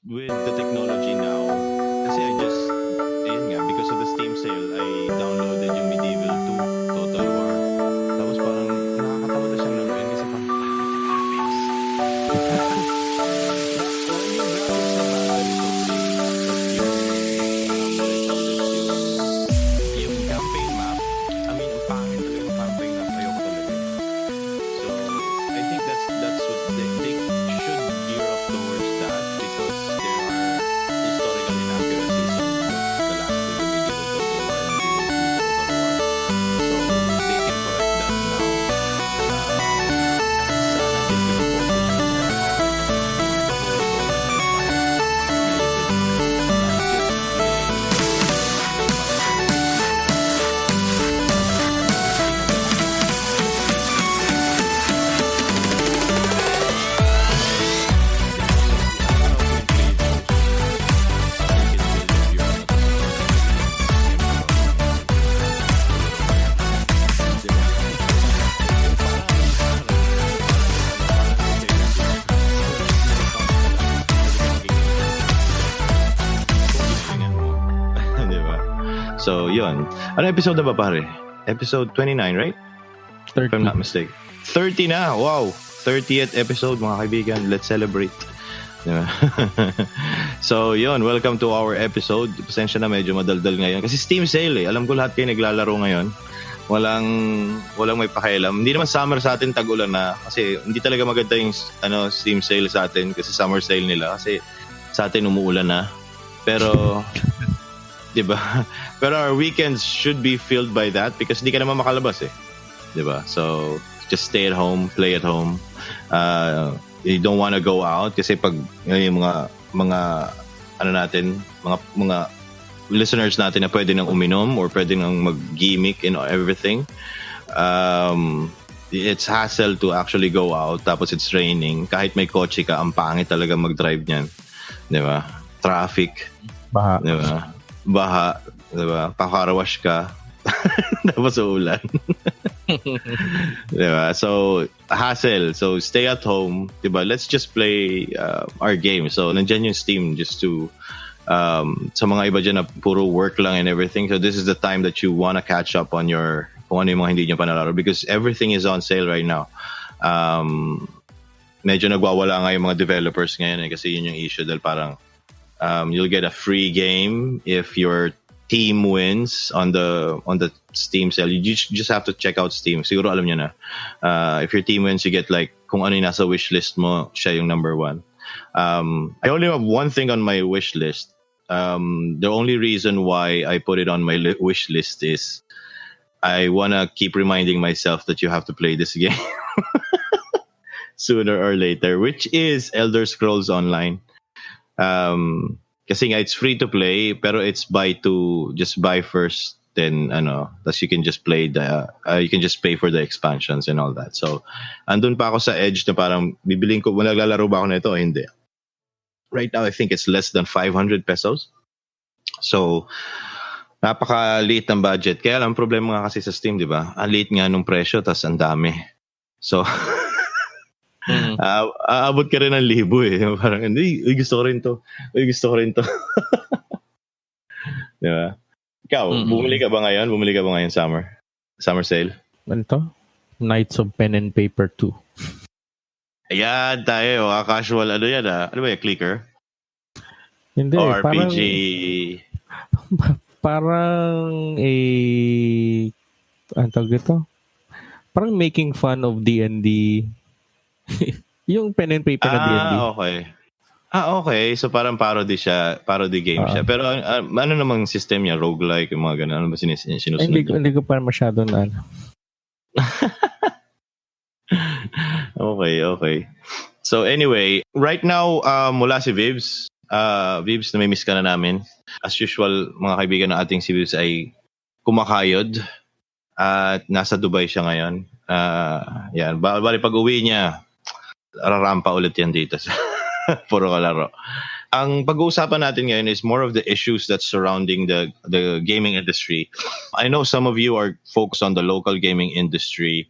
with the technology now, kasi ayun nga, because of the Steam sale, I downloaded yung Medieval 2 Total War. Tapos parang nakakatawa na siyang laruin kasi parang, graphics. Well, yung graphics naman, is okay. But what I call this, yung campaign map, I mean, ang pangit talaga yung campaign map. Ayoko talaga. So, I think that's what they should gear up towards that because there are historical inaccuracies on the last two, the Medieval Total War and Medieval 2 Total War. So, they can correct that now. Sana they can focus more on diba? So, yun. Ano episode na ba, pare? Episode 29, right? If I'm 30. not mistaken. 30 na! Wow! 30th episode, mga kaibigan. Let's celebrate. Diba? So, yun. Welcome to our episode. Pasensya na, medyo madaldal ngayon. Kasi Steam sale eh. Alam ko lahat kayo naglalaro ngayon. Walang may pakialam. Hindi naman summer sa atin, tag-ulan na. Kasi hindi talaga maganda yung Steam sale sa atin. Kasi summer sale nila. Kasi sa atin umuulan na. Pero... diba? Pero our weekends should be filled by that because hindi ka naman makalabas eh. Diba? So, just stay at home, play at home. You don't want to go out kasi pag yung mga ano natin, mga listeners natin na pwede nang uminom or pwede nang mag-gimmick and everything. It's hassle to actually go out tapos it's raining. Kahit may kotse ka, ang pangit talaga mag-drive niyan. Diba? Traffic. Baha. Diba? Baha, diba? Pakarawash ka. Tapos ulan. Diba? So, hassle. So, stay at home. Diba? Let's just play our game. So, nandyan yung Steam just to sa mga iba dyan na puro work lang and everything. So, this is the time that you wanna catch up on kung ano yung mga hindi nyo pa nalaro because everything is on sale right now. Medyo nagwawala nga yung mga developers ngayon kasi yun yung issue dahil parang you'll get a free game if your team wins on the Steam sale. You just have to check out Steam. Siguro alam nyo na. If your team wins, you get like kung ano yung nasa wish list mo, siya yung number one. I only have one thing on my wish list. The only reason why I put it on my wish list is I want to keep reminding myself that you have to play this game sooner or later, which is Elder Scrolls Online. Kasi nga it's free to play pero it's just buy first then tas you can just play you can just pay for the expansions and all that. So andun pa ako sa edge na parang bibiling ko maglalaro ba ako nito o hindi. Right now I think it's less than 500 pesos. So napakaliit ng budget. Kaya lang problema nga kasi sa Steam, di ba? Ang liit nga nung presyo tas ang dami. So aabot ka rin ng 1,000 eh. Parang, gusto ko rin to. Diba? Ikaw, bumili ka ba ngayon? Summer sale? Ano to? Knights of Pen and Paper 2. Ayan, tayo. Casual, ano yan Ano ba yung clicker? Hindi, o RPG? Parang ang tawag ito? Parang making fun of D&D. Yung pen and paper na D&D. Okay. So parang parody game siya. Pero ano namang system niya? Roguelike, yung mga ganun. Ano ba sinusunod? Hindi ko pa masyado na Okay. So anyway, right now, mula si Vibs. Vibs, namimiss ka na namin. As usual, mga kaibigan ng ating si Vibs ay kumakayod. At nasa Dubai siya ngayon. Yan. Bali pag uwi niya, rarampa ulit yan dito sa Puro Laro. Ang pag-uusapan natin ngayon is more of the issues that's surrounding the gaming industry. I know some of you are focused on the local gaming industry.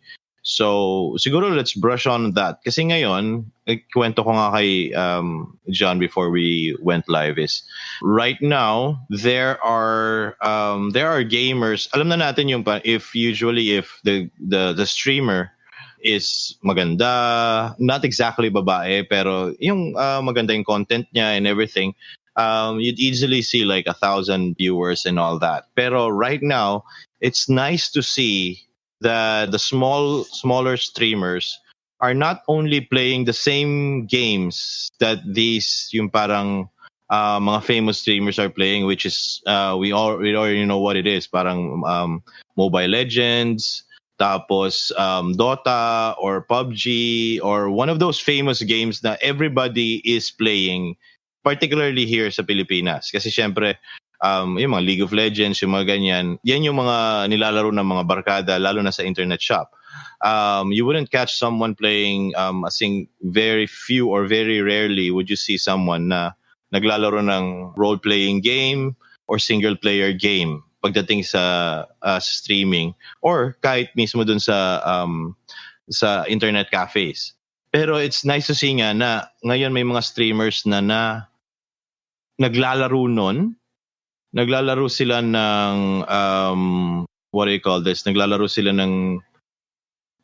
So, siguro let's brush on that. Kasi ngayon, kwento ko nga kay John before we went live is, right now, there are gamers. Alam na natin yung, if the streamer is maganda, not exactly babae, pero yung maganda yung content niya and everything, you'd easily see like 1,000 viewers and all that. Pero right now, it's nice to see that the smaller streamers are not only playing the same games that these yung parang mga famous streamers are playing, which is we already know what it is, parang Mobile Legends, tapos Dota or PUBG or one of those famous games na everybody is playing, particularly here sa Pilipinas. Kasi syempre, yung mga League of Legends, yung mga ganyan, yan yung mga nilalaro ng mga barkada, lalo na sa internet shop. You wouldn't catch someone playing, very few or very rarely would you see someone na naglalaro ng role-playing game or single-player game pagdating sa streaming or kahit mismo dun sa internet cafes. Pero it's nice to see nga na ngayon may mga streamers na naglalaro nun. Naglalaro sila ng what do you call this? Naglalaro sila ng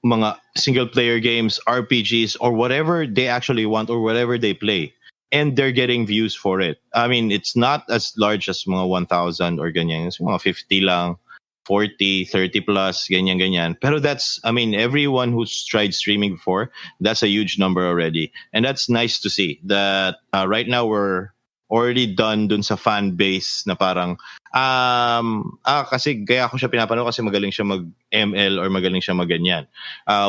mga single player games, RPGs, or whatever they actually want or whatever they play. And they're getting views for it. I mean, it's not as large as mga 1,000 or ganyan. It's mga 50 lang, 40, 30 plus, ganyan. Pero everyone who's tried streaming before, that's a huge number already. And that's nice to see that right now we're already done dun sa fan base na parang kasi kaya ako siya pinapanood kasi magaling siya mag-ML or magaling siya mag-ganyan.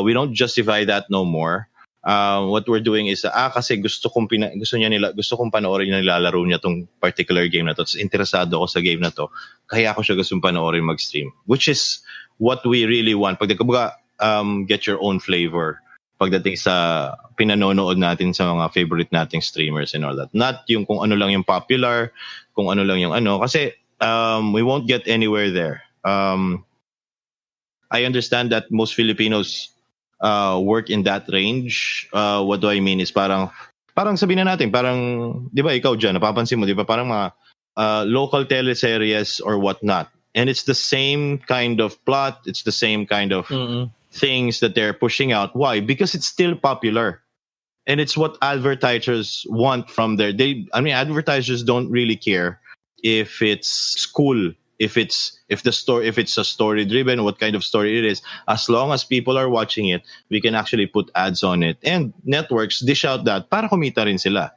We don't justify that no more. What we're doing is kasi gusto kong panoorin yung nilalaro niya tong particular game na to. Tapos interesado ako sa game na to. Kaya ako siya gustong panoorin mag-stream. Which is what we really want. Pag get your own flavor pagdating sa pinanonood natin sa mga favorite nating streamers and all that. Not yung kung ano lang yung popular, kung ano lang yung ano. Kasi we won't get anywhere there. I understand that most Filipinos work in that range. What do I mean is parang sabihin na natin, parang, di ba ikaw dyan, napapansin mo, di ba parang mga local teleseries or whatnot. And it's the same kind of plot, it's the same kind of things that they're pushing out. Why? Because it's still popular. And it's what advertisers want from advertisers don't really care if it's cool, if it's a story driven, what kind of story it is. As long as people are watching it, we can actually put ads on it. And networks dish out that para kumita rin sila.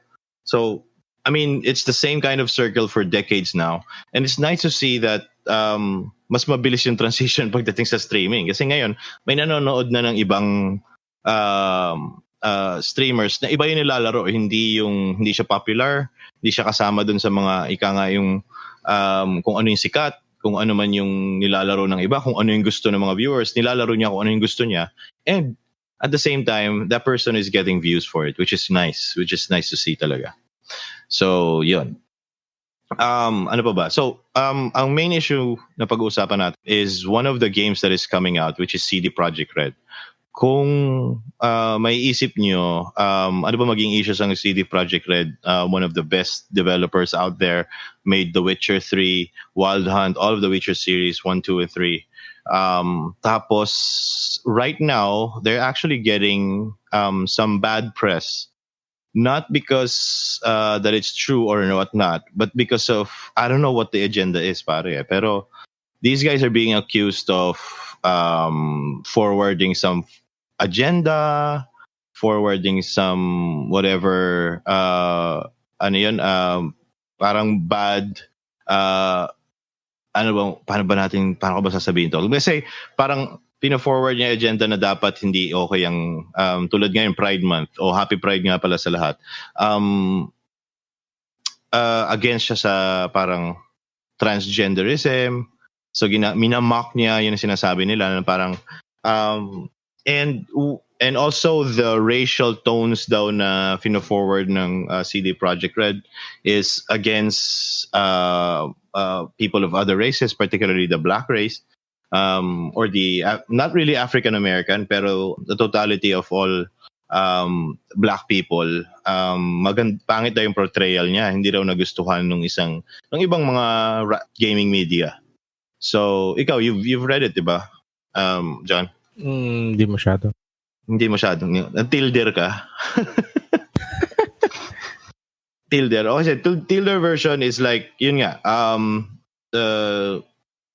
So, it's the same kind of circle for decades now. And it's nice to see that mas mabilis yung transition pagdating sa streaming. Kasi ngayon, may nanonood na ng ibang streamers na iba yung nilalaro. Hindi siya popular, hindi siya kasama dun sa mga yung kung ano yung sikat, kung ano man yung nilalaro ng iba, kung ano yung gusto ng mga viewers, nilalaro niya kung ano yung gusto niya. And at the same time, that person is getting views for it, which is nice to see talaga. So, yun. Ano pa ba? So, ang main issue na pag-uusapan natin is one of the games that is coming out, which is CD Projekt Red. Kung may isip nyo, ano ba maging issues ang CD Projekt Red? One of the best developers out there, made The Witcher 3, Wild Hunt, all of the Witcher series, 1, 2, and 3. Tapos, right now, they're actually getting some bad press. Not because that it's true or whatnot, but because of, I don't know what the agenda is, pare. Pero these guys are being accused of forwarding some agenda, forwarding some whatever, parang bad, paano ko ba sasabihin to? Let's say, parang pina-forward niya agenda na dapat hindi okay ang tulad ngayon Pride Month o Happy Pride nga pala sa lahat. Against siya sa parang transgenderism. So minamock niya yun ang sinasabi nila na parang and also the racial tones daw na pina-forward ng CD Projekt Red is against people of other races, particularly the black race. or the not really African American, pero the totality of all black people, pangit daw yung portrayal niya. Hindi daw nagustuhan ng ibang mga gaming media. So, ikaw, you've read it, diba, John? Hindi masyado. Hindi masyadong. Tilder ka? Tilder. Okay, Tilder version is like, yun nga, the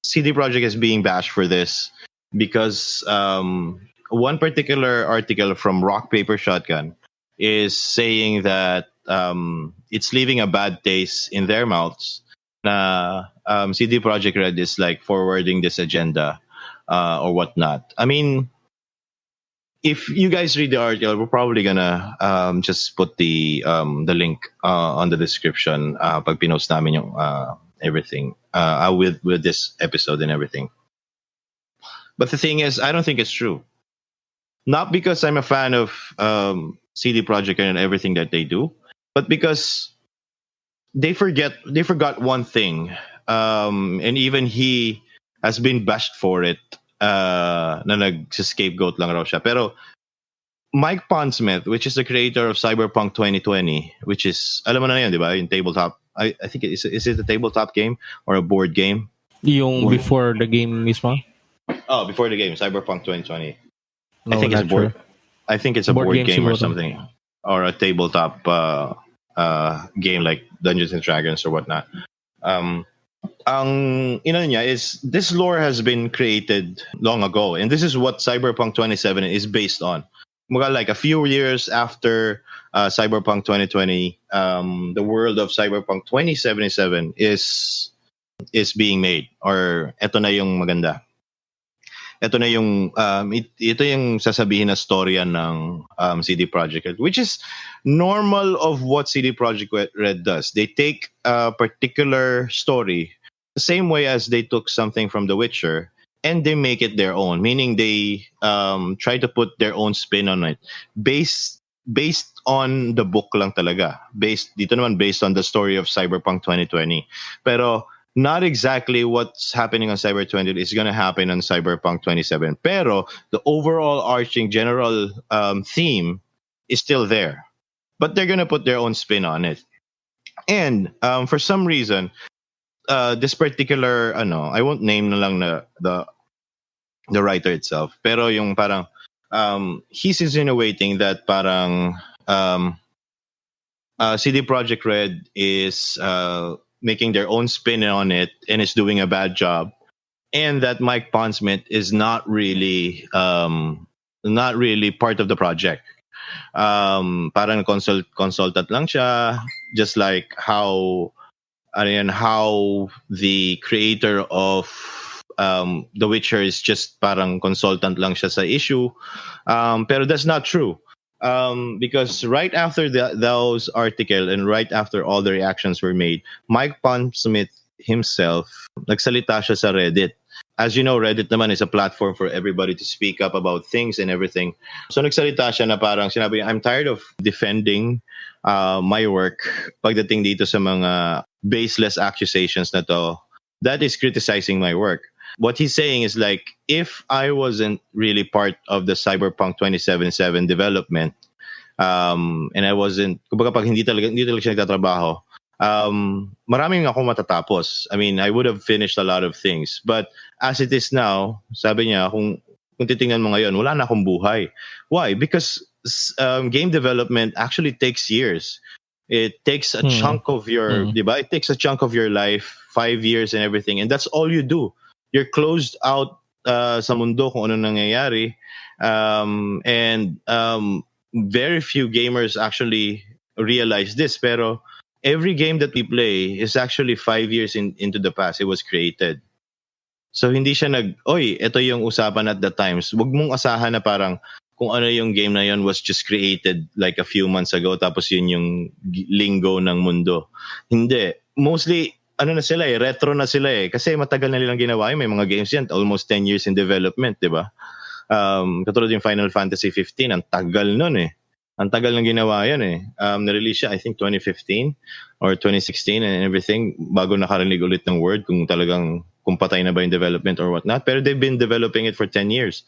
CD Projekt is being bashed for this because one particular article from Rock Paper Shotgun is saying that it's leaving a bad taste in their mouths na CD Projekt Red is like forwarding this agenda or whatnot. I mean, if you guys read the article, we're probably gonna just put the link on the description pag pinost namin yung everything with this episode and everything. But the thing is, I don't think it's true. Not because I'm a fan of CD Projekt and everything that they do, but because they forgot one thing, and even he has been bashed for it. Na nag-scapegoat lang raw siya. Pero Mike Pondsmith, which is the creator of Cyberpunk 2020, which is, alam mo na yun, di ba? Yung tabletop. I think is it a tabletop game or a board game? Yung before the game mismo? Oh, before the game, Cyberpunk 2020. No, I think it's a board. Sure. I think it's a board game or siguro. something, or a tabletop game like Dungeons and Dragons or whatnot. Ang ina niya is this lore has been created long ago, and this is what Cyberpunk 2077 is based on. Like a few years after Cyberpunk 2020, the world of Cyberpunk 2077 is being made, or eto na yung maganda. Ito na yung ito yung sasabihin na storya ng CD Projekt Red, which is normal of what CD Projekt Red does. They take a particular story, the same way as they took something from The Witcher, and they make it their own. Meaning they try to put their own spin on it, based on the book lang talaga. Dito naman based on the story of Cyberpunk 2020. Pero not exactly what's happening on Cyber 20 is going to happen on Cyberpunk 27. Pero the overall arching general theme is still there. But they're going to put their own spin on it. And for some reason, this particular, I won't name na lang the writer itself. Pero yung parang, he's insinuating that parang CD Projekt Red is making their own spin on it and is doing a bad job, and that Mike Pondsmith is not really part of the project. Parang consultant lang siya, just like how the creator of The Witcher is just parang consultant lang siya sa issue. Pero that's not true. Because right after those article and right after all the reactions were made, Mike Pondsmith himself nagsalita siya sa Reddit. As you know, Reddit naman is a platform for everybody to speak up about things and everything. So nagsalita siya na parang sinabi, I'm tired of defending my work pagdating dito sa mga baseless accusations na to. That is criticizing my work. What he's saying is like, if I wasn't really part of the Cyberpunk 2077 development, and I wasn't, kumbaga pag hindi talaga siya nagtatrabaho, maraming ako matatapos. I mean, I would have finished a lot of things. But as it is now, sabi niya, kung titingnan mo ngayon, wala na akong buhay. Why? Because game development actually takes years. It takes a chunk of your, diba? It takes a chunk of your life, 5 years and everything, and that's all you do. You're closed out sa mundo kung ano nangyayari, and very few gamers actually realize this. Pero every game that we play is actually 5 years into the past. It was created. So hindi siya ito yung usapan at the times. Wag mong asahan na parang kung ano yung game na yun was just created like a few months ago, tapos yun yung lingo ng mundo. Hindi. Mostly, na sila retro na sila kasi matagal na nilang ginawa may mga games yan, almost 10 years in development, di ba? Katulad yung Final Fantasy 15, ang tagal nun ang tagal nang ginawa yan na-release siya I think 2015 or 2016 and everything, bago nakarinig ulit ng word kung talagang kung patay na ba yung development or whatnot. Pero they've been developing it for 10 years.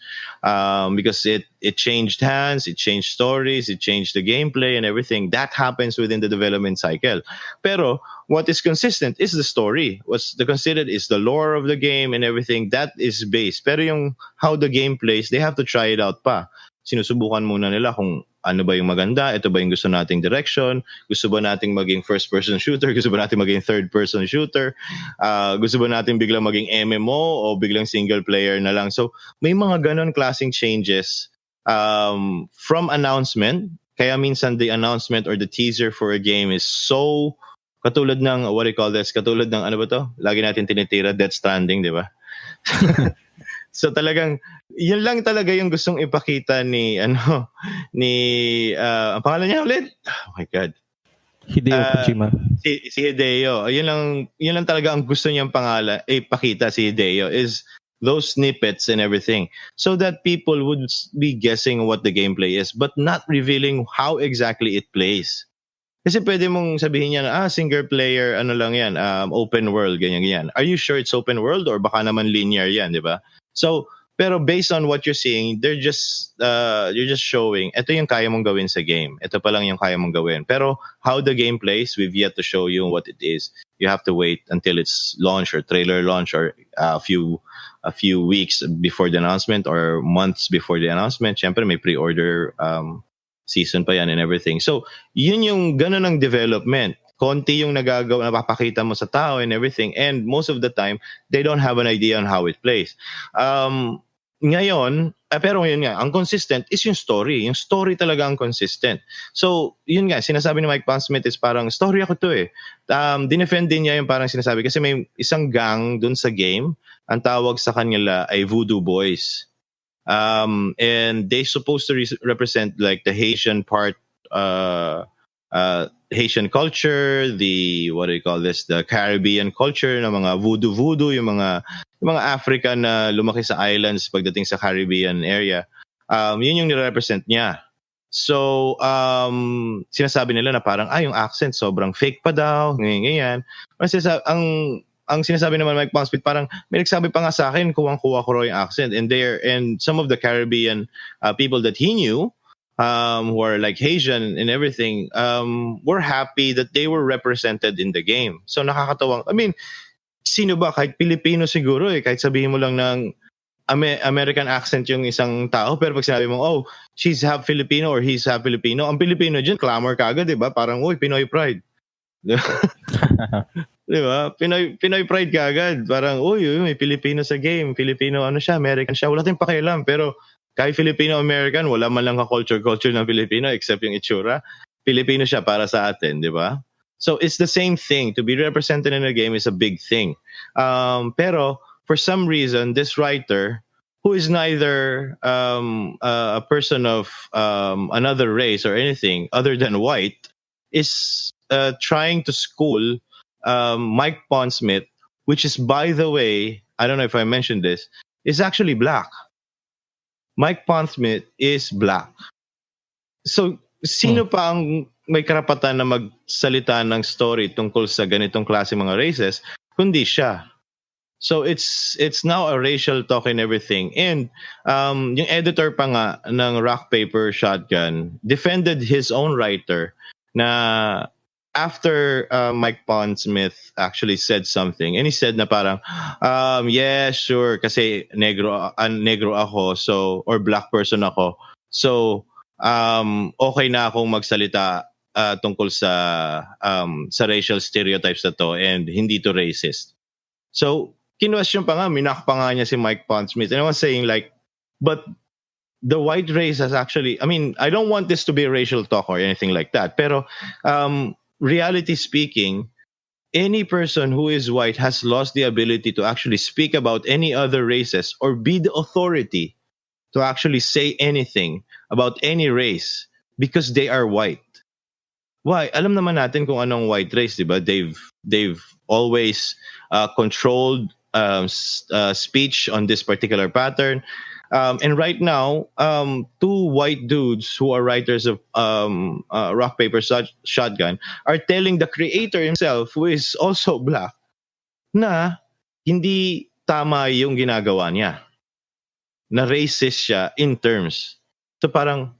Because it changed hands, it changed stories, it changed the gameplay and everything. That happens within the development cycle. Pero what is consistent is the story. What's the considered is the lore of the game and everything. That is based. Pero yung how the game plays, they have to try it out pa. Sinusubukan muna nila kung ano ba yung maganda, ito ba yung gusto nating direction, gusto ba nating maging first-person shooter, gusto ba nating maging third-person shooter, gusto ba nating biglang maging MMO o biglang single player na lang. So may mga ganon klaseng changes from announcement. Kaya minsan the announcement or the teaser for a game is so katulad ng, what do you call this, katulad ng ano ba to? Lagi natin tinitira, Death Stranding, di ba? So talagang yun lang talaga yung gustong ipakita ni ang pangalan niya ulit? Oh my god. Hideo Kojima. Si Hideo. Yun lang talaga ang gusto niyang pangalan ipakita si Hideo is those snippets and everything so that people would be guessing what the gameplay is but not revealing how exactly it plays. Kasi pwede mong sabihin niya na single player ano lang yan, open world ganyan. Are you sure it's open world or baka naman linear yan, di ba? So, pero based on what you're seeing, you're just showing, ito yung kaya mong gawin sa game. Ito pa lang yung kaya mong gawin. Pero how the game plays, we've yet to show you what it is. You have to wait until it's launch or trailer launch or a few weeks before the announcement or months before the announcement. Siyempre, may pre-order season pa yan and everything. So, yun yung ganun ng development. Konti yung napapakita mo sa tao and everything. And most of the time, they don't have an idea on how it plays. Ngayon, pero yun nga, ang consistent is yung story. Yung story talaga ang consistent. So, yun nga, sinasabi ni Mike Pondsmith is parang, story ako to eh. Dinefend din niya yung parang sinasabi. Kasi may isang gang dun sa game, ang tawag sa kanila ay Voodoo Boys. And they supposed to represent like the Haitian part, Haitian culture, the what do you call this, the Caribbean culture ng mga voodoo, yung mga African na lumaki sa islands pagdating sa Caribbean area. Yun yung nire-represent niya. So, sinasabi nila na parang yung accent sobrang fake pa daw, ganyan. Kasi ang sinasabi naman Mike Pondsmith, parang may nagsabi pa nga sa akin, kuwang-kuha ko raw yung accent. And some of the Caribbean people that he knew, who are like Haitian and everything, were happy that they were represented in the game. So nakakatawang. I mean, sino ba? Kahit Pilipino siguro kahit sabihin mo lang ng American accent yung isang tao, pero pag sinabi mo, she's half Filipino or he's half Filipino, ang Pilipino dyan, clamor kagad, di ba? Parang, Pinoy pride. Di ba? Pinoy pride kagad. Parang, may Pilipino sa game. Filipino, siya, American siya. Wala tayong pakialam, pero kahit Filipino-American, wala man lang ka-culture ng Filipino except yung itsura. Filipino siya para sa atin, di ba? So it's the same thing. To be represented in a game is a big thing. Pero for some reason, this writer, who is neither a person of another race or anything other than white, is trying to school Mike Pondsmith, which is, by the way, I don't know if I mentioned this, is actually black. Mike Pondsmith is black. So, sino pa ang may karapatan na magsalita ng story tungkol sa ganitong klase mga races, kundi siya. So, it's now a racial talk and everything. And yung editor pa nga ng Rock, Paper, Shotgun defended his own writer na after Mike Pondsmith actually said something, and he said na parang, yeah, sure, kasi negro ako, so, or black person ako, so, okay na akong magsalita tungkol sa racial stereotypes na to, and hindi to racist. So, kinwestiyon pa nga, minak pa nga niya si Mike Pondsmith, and I was saying like, but the white race has actually, I mean, I don't want this to be a racial talk or anything like that, pero reality speaking, any person who is white has lost the ability to actually speak about any other races or be the authority to actually say anything about any race because they are white. Why? Alam naman natin kung anong white race, di ba? They've always controlled speech on this particular pattern. And right now, two white dudes who are writers of Rock, Paper, Shotgun are telling the creator himself, who is also black, na hindi tama yung ginagawa niya. Na racist siya in terms. So parang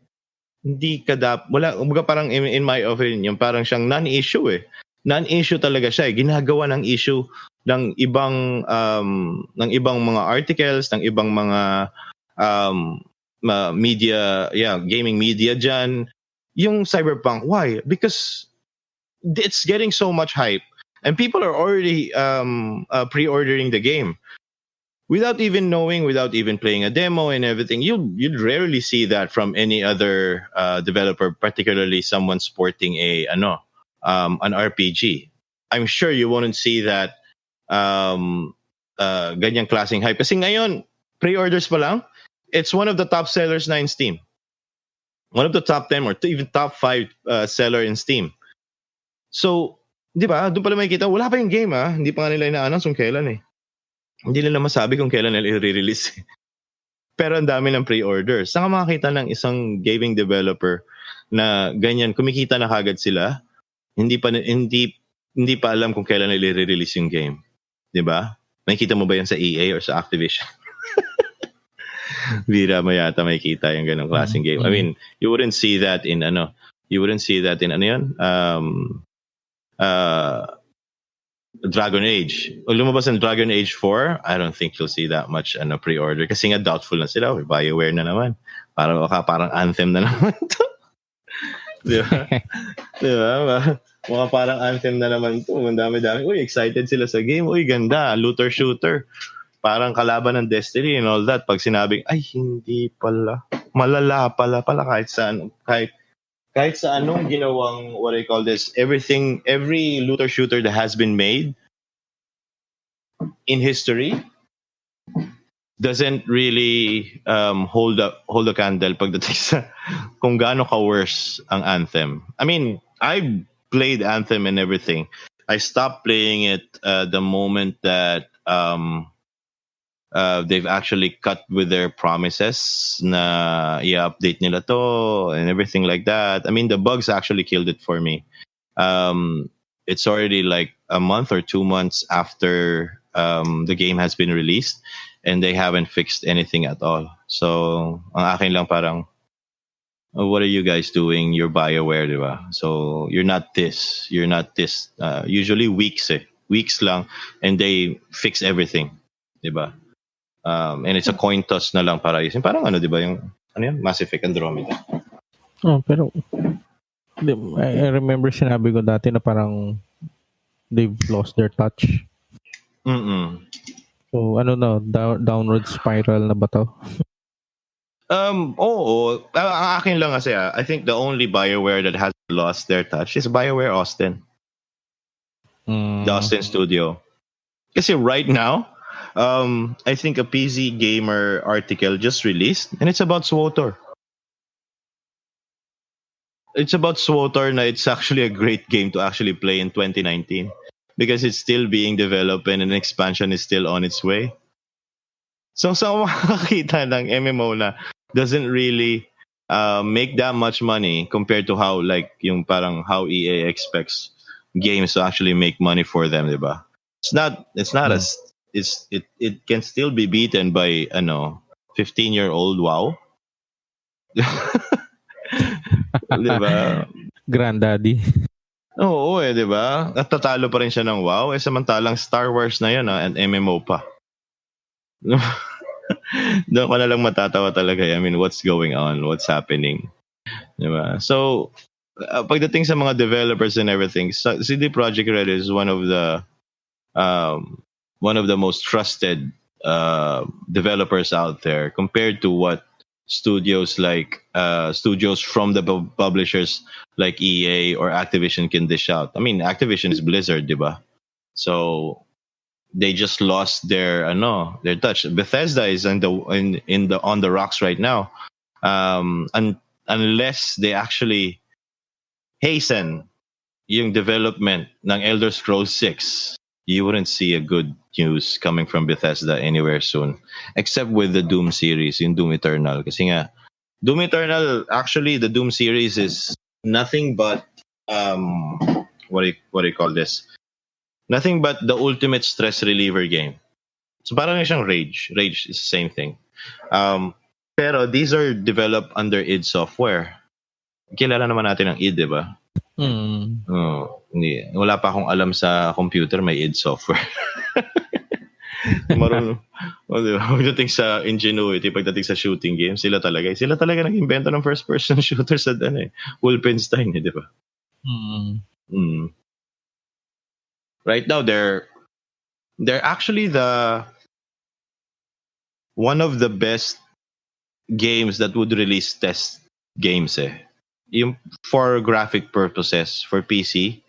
hindi ka wala, parang in my opinion, parang siyang non-issue eh. Non-issue talaga siya eh. Ginagawa ng issue ng ibang mga articles, ng ibang mga media, gaming media dyan. Yung Cyberpunk, why? Because it's getting so much hype and people are already pre-ordering the game. Without even knowing, without even playing a demo and everything, you'd rarely see that from any other developer, particularly someone sporting an RPG. I'm sure you wouldn't see that ganyang klaseng hype. Kasi ngayon, pre-orders pa lang, it's one of the top sellers na in Steam. One of the top 10 or even top 5 seller in Steam. So, di ba, doon pala makikita, wala pa yung game hindi pa nga nila ina-announce kung kailan eh. Hindi nila masabi kung kailan nila i-release. Pero ang dami ng pre-orders. Saan ka makakita ng isang gaming developer na ganyan, kumikita na kagad sila, hindi pa alam kung kailan nila i-release yung game. 'Di ba? Makikita mo ba yan sa EA or sa Activision? Bira mo yata makikita yung ganong klaseng game. I mean, you wouldn't see that in Dragon Age. O lumabas ang Dragon Age 4, I don't think you'll see that much pre-order kasi nga doubtful na sila. BioWare na naman. Parang Anthem na naman to. Di ba? Di ba? Mga parang Anthem na naman to. Ang dami-dami. Uy, excited sila sa game. Uy, ganda. Looter-shooter. Parang kalaban ng Destiny and all that. Pag sinabing, ay, hindi pala. Malala pala kahit saan. Kahit sa anong ginawang, what I call this, every looter shooter that has been made in history doesn't really hold a candle pagdating sa kung gaano ka-worse ang Anthem. I mean, I played Anthem and everything. I stopped playing it the moment that they've actually cut with their promises na i-update nila to and everything like that. I mean, the bugs actually killed it for me. It's already like a month or 2 months after the game has been released and they haven't fixed anything at all. So, ang akin lang parang, what are you guys doing? You're BioWare, di ba? So, you're not this. Usually weeks lang and they fix everything, di ba? And it's a coin toss na lang para ayusin. Parang di ba yung, Mass Effect Andromeda. Oh, pero I remember sinabi ko dati na parang they've lost their touch. So, downward spiral na ba to? Oo. Ang akin lang kasi, I think the only BioWare that has lost their touch is BioWare Austin. The Austin studio. Kasi right now, I think a PC Gamer article just released, and it's about SWTOR. It's about SWTOR na it's actually a great game to actually play in 2019 because it's still being developed and an expansion is still on its way. So makakita ng MMO na doesn't really make that much money compared to how how EA expects games to actually make money for them, diba? It can still be beaten by 15-year-old WoW. Diba? Granddaddy. Oo, diba? At tatalo pa rin siya ng WoW. Samantalang Star Wars na yun, and MMO pa. Doon ko na lang matatawa talaga. I mean, what's going on? What's happening? Diba? So, pagdating sa mga developers and everything, CD Projekt Red is one of the most trusted developers out there compared to what studios from the publishers like EA or Activision can dish out. I mean, Activision is Blizzard, diba? So they just lost their touch. Bethesda is on the rocks right now. Unless they actually hasten yung development ng Elder Scrolls 6, you wouldn't see a good news coming from Bethesda anywhere soon. Except with the Doom series, in Doom Eternal. Kasi nga, Doom Eternal, actually, the Doom series is nothing but, what do you call this? Nothing but the ultimate stress reliever game. So parang siyang Rage. Rage is the same thing. Pero these are developed under id Software. Kilala naman natin ang id, di ba? Hindi. Wala pa akong alam sa computer, may id Software. Marunong. Diba? Pagdating sa ingenuity, pagdating sa shooting games, sila talaga nag-invento ng first-person shooter sa Wolfenstein, di ba? Right now, they're actually one of the best games that would release test games yung for graphic purposes for PC,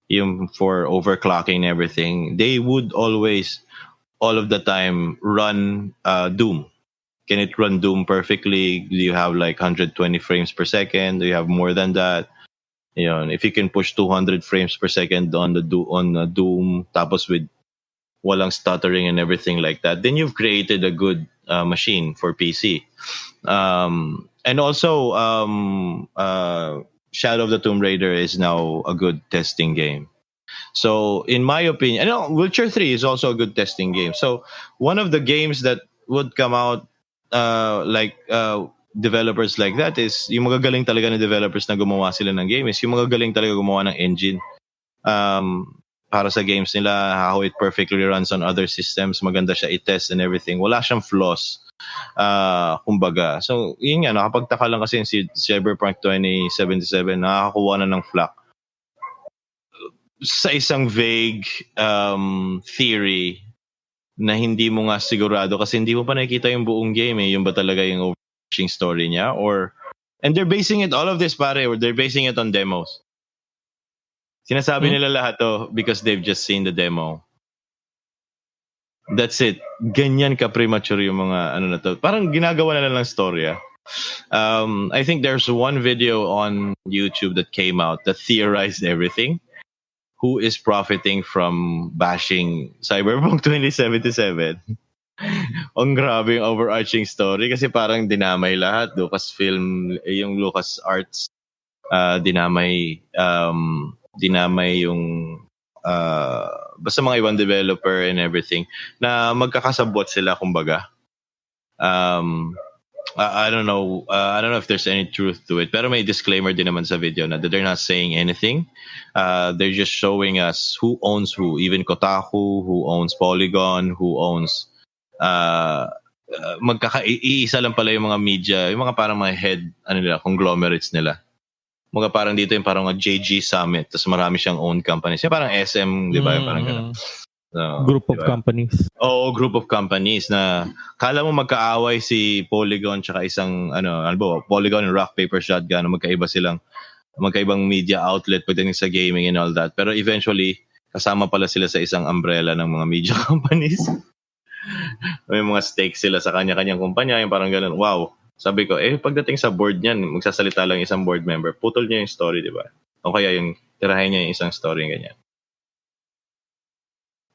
yung for overclocking and everything, they would always all of the time run Doom. Can it run Doom perfectly? Do you have like 120 frames per second? Do you have more than that? If you can push 200 frames per second on Doom, tapos with walang stuttering and everything like that, then you've created a good machine for PC. And also, Shadow of the Tomb Raider is now a good testing game. So, in my opinion, Witcher 3 is also a good testing game. So, one of the games that would come out developers like that is yung magagaling talaga na developers na gumawa sila ng game is yung magagaling talaga gumawa ng engine para sa games nila, how it perfectly runs on other systems, maganda siya i-test and everything. Wala siyang flaws. Kumbaga. So, yun nga, nakapagtaka lang kasi yung Cyberpunk 2077, nakakakuha na ng flack sa isang vague theory na hindi mo nga sigurado kasi hindi mo pa nakikita yung buong game yung ba talaga yung overarching story niya and they're basing it, all of this pare, or they're basing it on demos. Sinasabi nila lahat to because they've just seen the demo. That's it. Ganyan ka premature yung mga na to. Parang ginagawa na lang storya. I think there's one video on YouTube that came out that theorized everything. Who is profiting from bashing Cyberpunk 2077? Ang grabe yung overarching story kasi parang dinamay lahat. Lucasfilm, yung LucasArts, dinamay yung basta mga ibang developer and everything na magkakasabot sila kumbaga. I don't know if there's any truth to it, pero may disclaimer din naman sa video na they're not saying anything. They're just showing us who owns who, even Kotaku, who owns Polygon, who owns iisa lang pala yung mga media, yung mga parang mga head conglomerates nila. Mga parang dito yung parang JG Summit, tapos marami siyang own companies. Yung parang SM, di ba? Yung parang gano'n. Group of companies. Oo, group of companies na kala mo magkaaway si Polygon tsaka isang Polygon and Rock Paper Shotgun, magkaibang media outlet pagdating sa gaming and all that. Pero eventually, kasama pala sila sa isang umbrella ng mga media companies. May mga stakes sila sa kanya-kanyang kumpanya, yung parang gano'n. Wow. Sabi ko, pagdating sa board niyan, magsasalita lang isang board member, putol niya yung story, di ba? O kaya yung tirahin niya yung isang story, ganyan.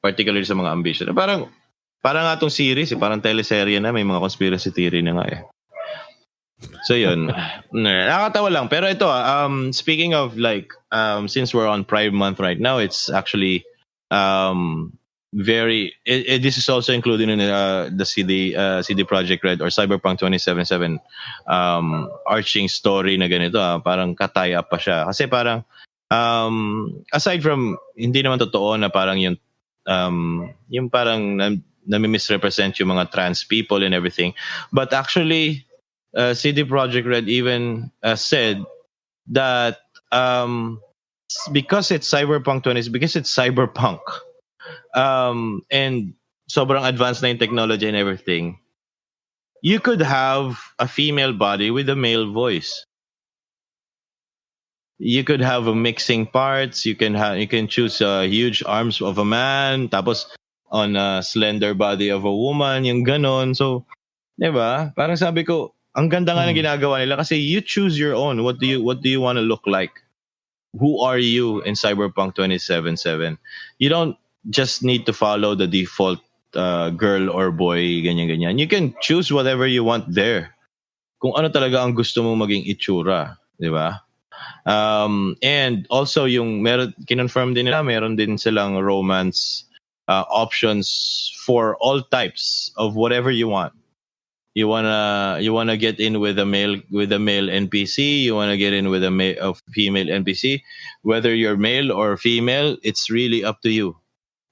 Particularly sa mga ambition. Parang nga itong series, parang teleserye na, may mga conspiracy theory na nga So yun, nakakatawa lang. Pero ito, speaking of since we're on Pride Month right now, it's actually this is also included in the CD Projekt Red or Cyberpunk 2077 arching story na ganito. Parang ka-tie up pa siya. Kasi parang aside from, hindi naman totoo na parang yung parang nami-misrepresent yung mga trans people and everything. But actually, CD Projekt Red even said that because it's Cyberpunk 20, because it's Cyberpunk, and sobrang advanced na yung technology and everything, you could have a female body with a male voice. You could have a mixing parts. You can choose huge arms of a man, tapos on a slender body of a woman, yung ganon. So, diba? Parang sabi ko, ang ganda nga ng ginagawa nila kasi you choose your own. What do you want to look like? Who are you in Cyberpunk 2077? You don't just need to follow the default girl or boy, ganyan-ganyan. You can choose whatever you want there. Kung ano talaga ang gusto mong maging itsura, diba? And also yung kinonfirm din nila, meron din silang romance options for all types of whatever you want. You wanna get in with a male NPC. You wanna get in with a female NPC. Whether you're male or female, it's really up to you.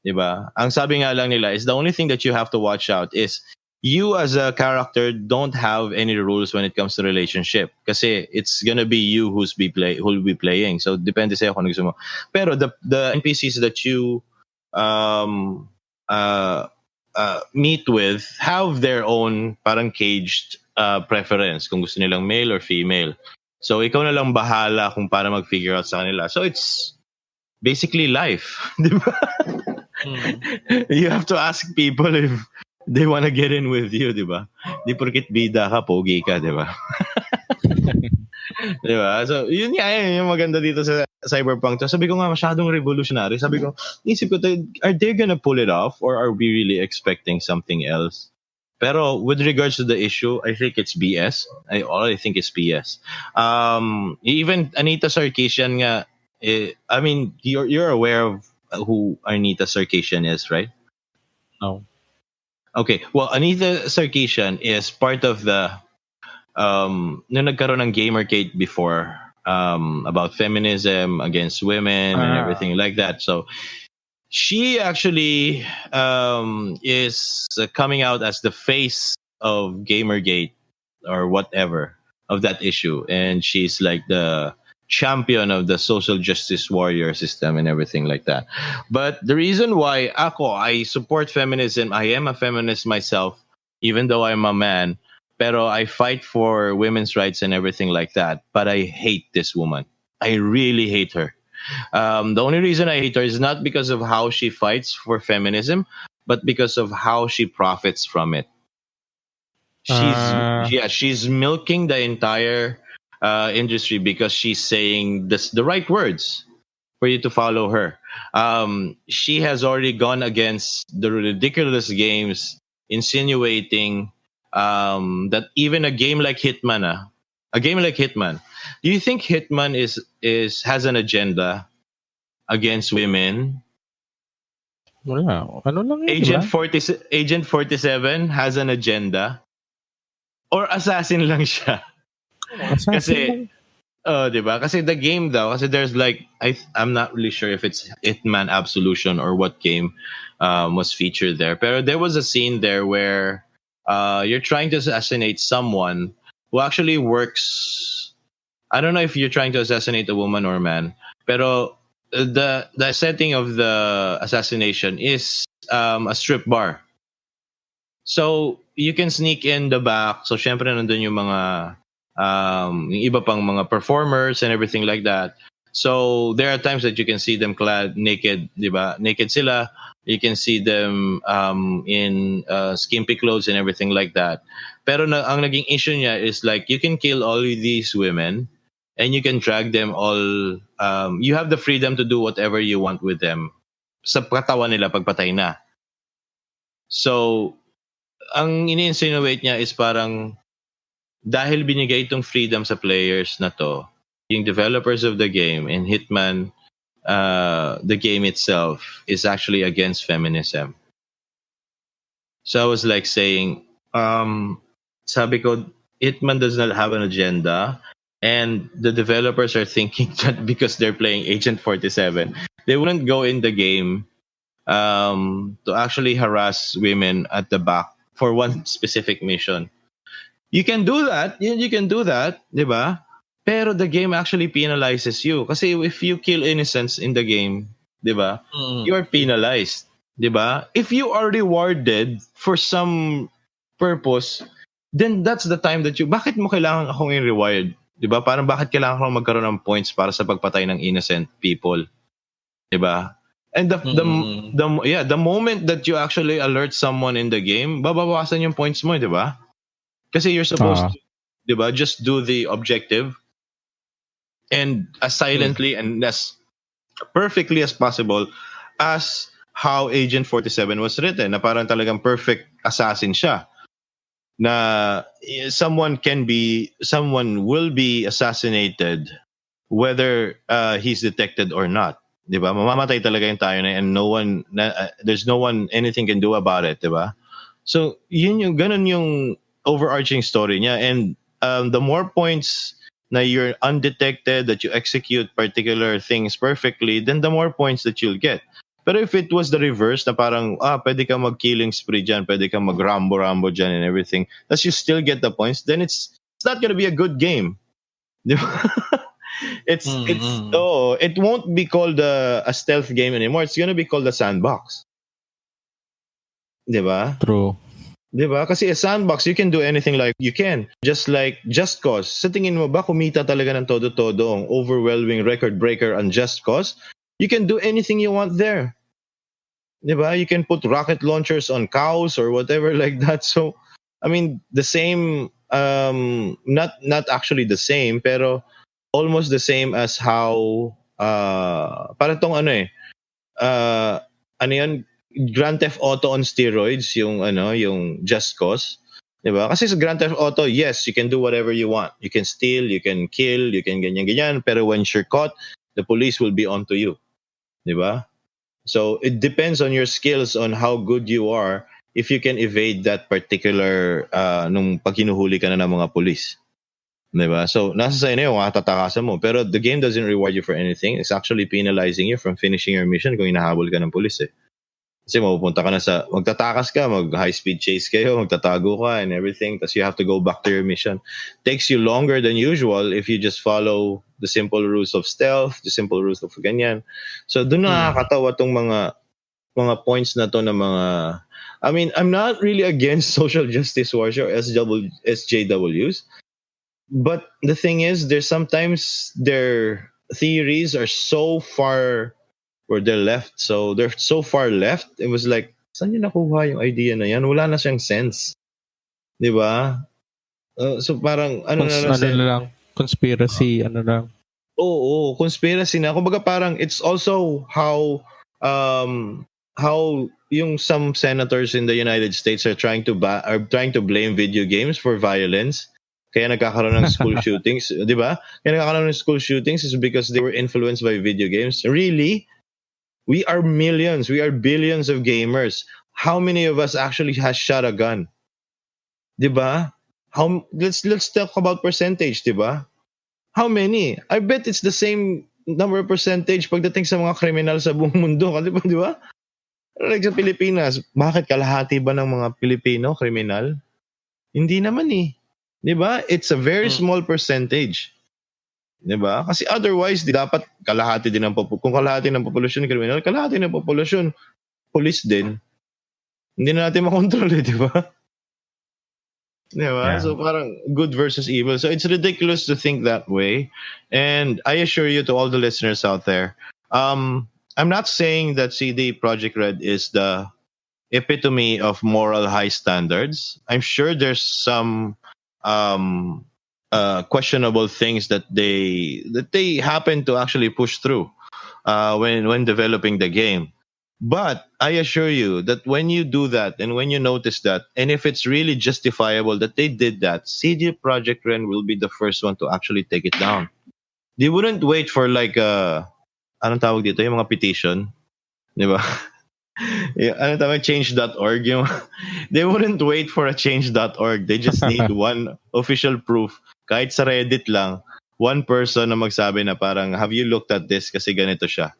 Diba? Ang sabi nga lang nila is the only thing that you have to watch out is you as a character don't have any rules when it comes to relationship. Kasi it's gonna be you who'll be playing. So depende sa'yo kung ano gusto mo. Pero the NPCs that you um uh meet with have their own parang caged preference kung gusto nilang male or female. So ikaw na lang bahala kung para mag-figure out sa kanila. So it's basically life, di ba? You have to ask people if they want to get in with you, di ba? Di porkit bida ka, pogi ka, di ba? Di ba? So, yun nga yung maganda dito sa Cyberpunk to. Sabi ko nga, masyadong revolutionary. Sabi ko, isip ko, are they gonna pull it off or are we really expecting something else? Pero with regards to the issue, I think it's BS. I think it's BS. Even Anita Sarkeesian nga, I mean, you're aware of who Anita Sarkeesian is, right? No. Okay. Well, Anita Sarkeesian is part of the nung nagkaroon ng Gamergate before about feminism against women and everything like that. So she actually is coming out as the face of Gamergate or whatever of that issue, and she's like the champion of the social justice warrior system and everything like that. But the reason why I support feminism, I am a feminist myself, even though I'm a man, pero I fight for women's rights and everything like that. But I hate this woman. I really hate her. The only reason I hate her is not because of how she fights for feminism, but because of how she profits from it. She's milking the entire industry because she's saying the right words for you to follow her. She has already gone against the ridiculous games, insinuating that even a game like Hitman, do you think Hitman has an agenda against women? Wala. Ano lang yun, diba? Agent 47 has an agenda? Or assassin lang siya? Kasi, diba? Kasi the game daw, kasi there's like, I'm not really sure if it's Hitman Absolution or what game was featured there. Pero there was a scene there where you're trying to assassinate someone who actually works. I don't know if you're trying to assassinate a woman or a man, pero the setting of the assassination is a strip bar. So you can sneak in the back. So syempre nandun yung mga yung iba pang mga performers and everything like that. So there are times that you can see them clad naked, diba? Naked sila. You can see them in skimpy clothes and everything like that. Pero ang naging issue niya is like you can kill all these women and you can drag them all. You have the freedom to do whatever you want with them sa katawan nila pagpatay na. So ang ini-insinuate niya is parang dahil binigay itong freedom sa players na to, yung developers of the game and Hitman, the game itself is actually against feminism. So I was like saying, sabi ko, Hitman does not have an agenda, and the developers are thinking that because they're playing Agent 47, they wouldn't go in the game to actually harass women at the back for one specific mission. You can do that, di ba? Pero the game actually penalizes you. Kasi if you kill innocents in the game, di ba? You are penalized, di ba? If you are rewarded for some purpose, then that's the time that bakit mo kailangan akong i-reward? Di ba? Parang bakit kailangan akong magkaroon ng points para sa pagpatay ng innocent people? Di ba? And the moment that you actually alert someone in the game, babawasan yung points mo, di ba? Kasi you're supposed to, di ba, just do the objective and as silently and as perfectly as possible as how Agent 47 was written, na parang talagang perfect assassin siya. Na someone will be assassinated whether he's detected or not. 'Di ba? Mamamatay talaga yung tao na and there's no one anything can do about it, 'di ba? So, ganun yung overarching story niya. And the more points na you're undetected, that you execute particular things perfectly, then the more points that you'll get. Pero if it was the reverse, na parang, pwede ka mag-killing spree dyan, pwede ka mag-rambo-rambo dyan and everything, that you still get the points, then it's not gonna be a good game. Di ba? It won't be called a stealth game anymore. It's gonna be called a sandbox. Di ba? True. Diba? Kasi a sandbox, you can do anything like you can. Just like Just Cause. Sa tingin mo ba, kumita talaga ng todo-todo ang overwhelming record breaker on Just Cause? You can do anything you want there. Diba? You can put rocket launchers on cows or whatever like that. So, I mean, the same, not actually the same, pero almost the same as how, parang tong ano yan, Grand Theft Auto on steroids, yung Just Cause. 'Di ba? Kasi sa Grand Theft Auto, yes, you can do whatever you want. You can steal, you can kill, you can ganyan-ganyan, pero when you're caught, the police will be onto you. 'Di ba? So, it depends on your skills on how good you are if you can evade that particular nung pag hinuhuli ka na ng mga police. 'Di ba? So, nasa sa'yo na yung tatakasan mo. Pero the game doesn't reward you for anything. It's actually penalizing you from finishing your mission kung hinahabol ka ng police eh. Kasi mapupunta ka na magtatakas ka, mag-high-speed chase kayo, magtatago ka and everything, tapos you have to go back to your mission. Takes you longer than usual if you just follow the simple rules of stealth, the simple rules of ganyan. So, doon nakakatawa tong mga points na to na mga... I mean, I'm not really against social justice warriors or SJWs, but the thing is, there's sometimes their theories are so far... or they're left. So they're so far left. It was like, saan niyo nakuha yung idea na yan? Wala na siyang sense. Di ba? So parang, conspiracy, lang. Oo, conspiracy na. Kumbaga parang, it's also how yung some senators in the United States are trying to blame video games for violence. Kaya nagkakaroon ng school shootings. Di ba? Kaya nagkakaroon ng school shootings is because they were influenced by video games. Really? We are millions, we are billions of gamers. How many of us actually has shot a gun? Diba? Let's talk about percentage, diba? How many? I bet it's the same number of percentage pagdating sa mga kriminal sa buong mundo, diba? Like sa Pilipinas, bakit kalahati ba ng mga Pilipino kriminal? Hindi naman eh. Diba? It's a very small percentage. Diba? Kasi otherwise, dapat kalahati din kung kalahati ng populasyon criminal, kalahati ng populasyon police din. Hindi na natin makontrol diba? Diba? Yeah. So parang good versus evil. So it's ridiculous to think that way. And I assure you to all the listeners out there, I'm not saying that CD Projekt Red is the epitome of moral high standards. I'm sure there's some questionable things that they happen to actually push through when developing the game. But I assure you that when you do that and when you notice that, and if it's really justifiable that they did that, CD Projekt Red will be the first one to actually take it down. They wouldn't wait for like anong tawag dito, yung mga petition, di ba? Anong tawag, change.org. They wouldn't wait for a change.org. They just need one official proof. Kahit sa Reddit lang, one person na magsabi na parang, have you looked at this kasi ganito siya.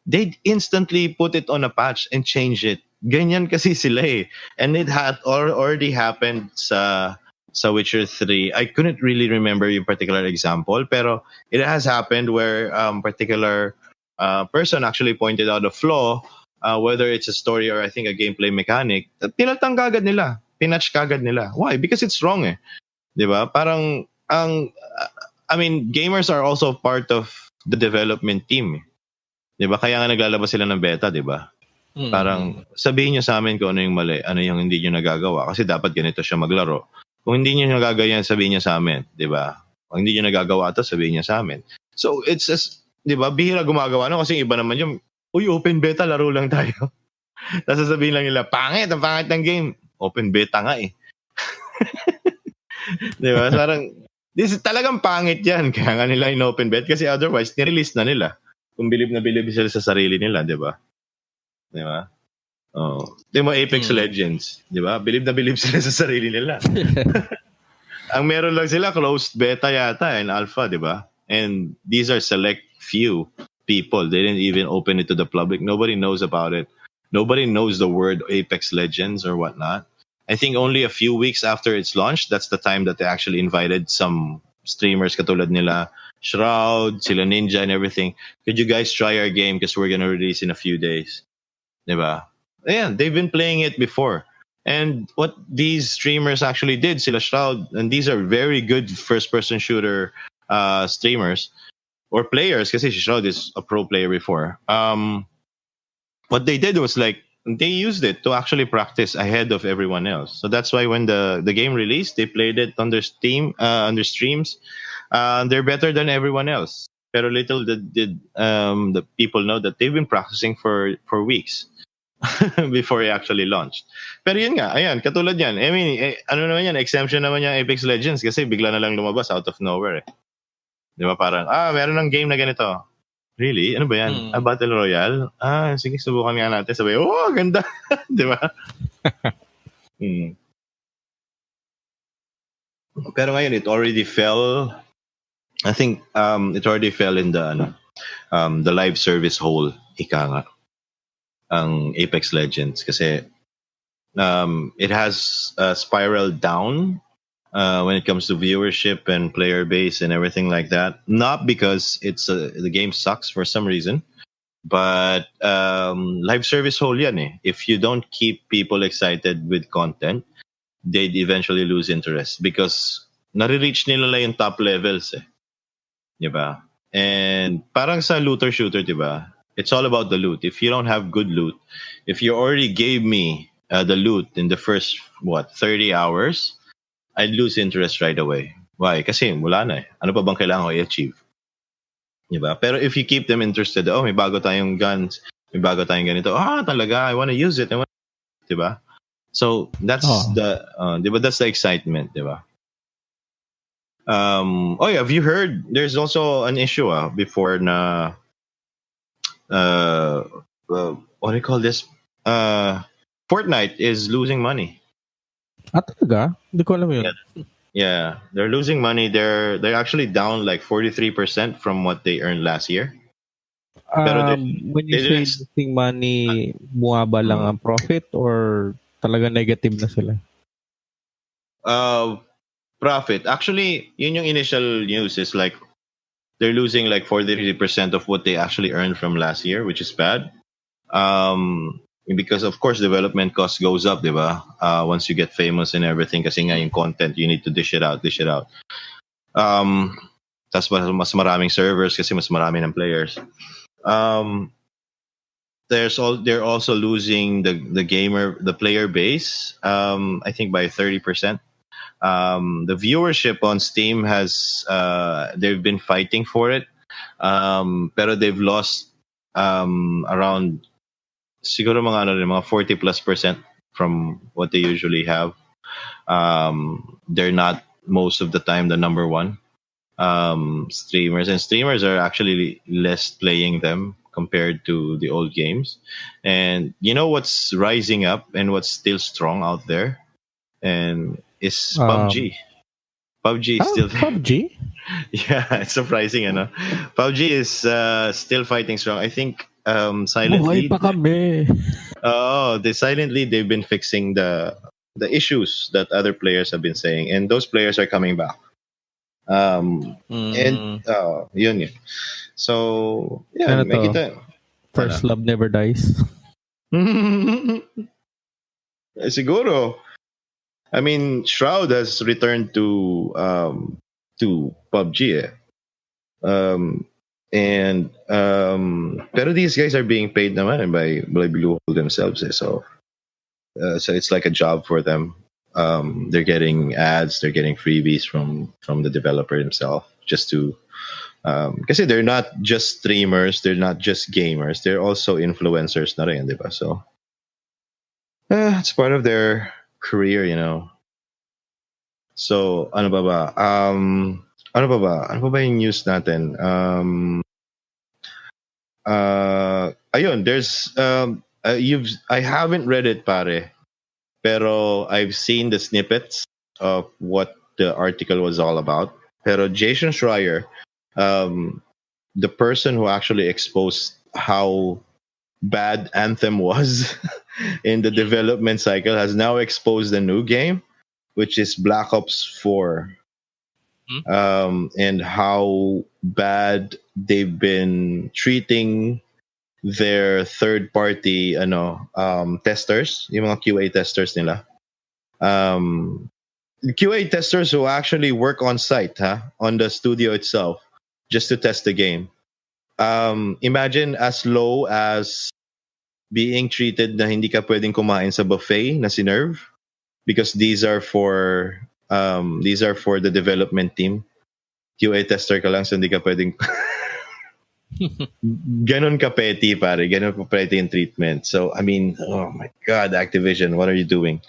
They'd instantly put it on a patch and change it. Ganyan kasi sila eh. And it had already happened sa Witcher 3. I couldn't really remember yung particular example, pero it has happened where particular person actually pointed out a flaw, whether it's a story or I think a gameplay mechanic, tinatang kagad nila. Pinatch kagad nila. Why? Because it's wrong eh. Diba? Parang, I mean, gamers are also part of the development team. Diba? Kaya nga naglalabas sila ng beta, diba? Parang, sabihin nyo sa amin kung ano yung mali, ano yung hindi nyo nagagawa. Kasi dapat ganito siya maglaro. Kung hindi nyo nagagawa yan, sabihin nyo sa amin. Diba? Kung hindi nyo nagagawa ito, sabihin nyo sa amin. So, it's just, diba? Bihira gumagawa no? Kasi iba naman yung, open beta, laro lang tayo. Tapos sasabihin lang nila, ang pangit ng game. Open beta nga eh. Diba? Parang, this is talagang pangit yan. Kaya nga nila in open beta kasi otherwise, nirelease na nila. kung bilib na bilib sila sa sarili nila, di ba? Di ba? Oh. Di mo Apex Legends, di ba? Bilib na bilib sila sa sarili nila. Ang meron lang sila, closed beta yata and alpha, di ba? And these are select few people. They didn't even open it to the public. Nobody knows about it. Nobody knows the word Apex Legends or whatnot. I think only a few weeks after it's launched, that's the time that they actually invited some streamers katulad nila Shroud, sila Ninja and everything. Could you guys try our game because we're gonna release in a few days? Diba? Yeah, they've been playing it before. And what these streamers actually did, sila Shroud, and these are very good first-person shooter streamers or players, kasi si Shroud is a pro player before. What they did was like, they used it to actually practice ahead of everyone else. So that's why when the game released, they played it on their Steam, on their streams. They're better than everyone else. Pero little did the people know that they've been practicing for weeks before it actually launched. Pero yun nga, ayan, katulad yan. I mean, ano naman yan, exemption naman yung Apex Legends kasi bigla na lang lumabas out of nowhere. Di ba parang, meron ng game na ganito. Really? Ano ba yan? Battle Royale? Sige, subukan nga natin. Sabi, ganda. Di ba? Pero ngayon, it already fell. I think it already fell in the live service hole. Ika nga. Ang Apex Legends. Kasi it has spiraled down when it comes to viewership and player base and everything like that. Not because the game sucks for some reason, but live service hole yan eh. If you don't keep people excited with content, they'd eventually lose interest because nare-reach nila lang yung top levels eh. Diba? And parang sa looter shooter, diba? It's all about the loot. If you don't have good loot, if you already gave me the loot in the first 30 hours, I'd lose interest right away. Why? Kasi wala na eh. Ano pa bang kailangan ko i-achieve? Diba? Pero if you keep them interested, may bago tayong guns, may bago tayong ganito. Talaga, I want to use it. Diba? So that's diba? That's the excitement, diba? Have you heard? There's also an issue before na what do you call this? Fortnite is losing money. Talaga? Hindi ko alam yun. Yeah, they're losing money. They're actually down like 43% from what they earned last year. When you say losing money, bumaba lang ang profit or talaga negative na sila? Profit. Actually, yun yung initial news is like they're losing like 43% of what they actually earned from last year, which is bad. Because of course development cost goes up, diba? Once you get famous and everything, kasi nga yung content, you need to dish it out. Tas mas maraming servers kasi mas marami ng players. They're also losing the player base. I think by 30%. The viewership on Steam has they've been fighting for it, pero they've lost around siguro mga 40+% from what they usually have. They're not most of the time the number one streamers, and streamers are actually less playing them compared to the old games. And you know what's rising up and what's still strong out there, and is PUBG. PUBG is still there. PUBG? Yeah, it's surprising, PUBG is still fighting strong. I think silently. Buhay pa kami. Silently they've been fixing the issues that other players have been saying, and those players are coming back. And yun. So yeah, makita. First love never dies. Siguro. I mean, Shroud has returned to PUBG. Pero these guys are being paid naman by Bluehole themselves. So it's like a job for them. They're getting ads, they're getting freebies from the developer himself, just to kasi they're not just streamers, they're not just gamers, they're also influencers na rin, diba? So it's part of their career, So ano ba ba? Ano ba ba yung news natin? ayun, there's I haven't read it, pare, pero I've seen the snippets of what the article was all about. Pero Jason Schreier, um, the person who actually exposed how bad Anthem was in the development cycle, has now exposed a new game, which is Black Ops 4, and how bad they've been treating their third party testers, yung mga QA testers nila. QA testers who actually work on site, on the studio itself, just to test the game. Imagine as low as being treated na hindi ka pwedeng kumain sa buffet na sinerve, because these are for the development team. QA tester ka lang, so hindi ka pwedeng ganon ka petty, pare. Ganon ka petty in treatment. So, I mean, oh my God, Activision, what are you doing?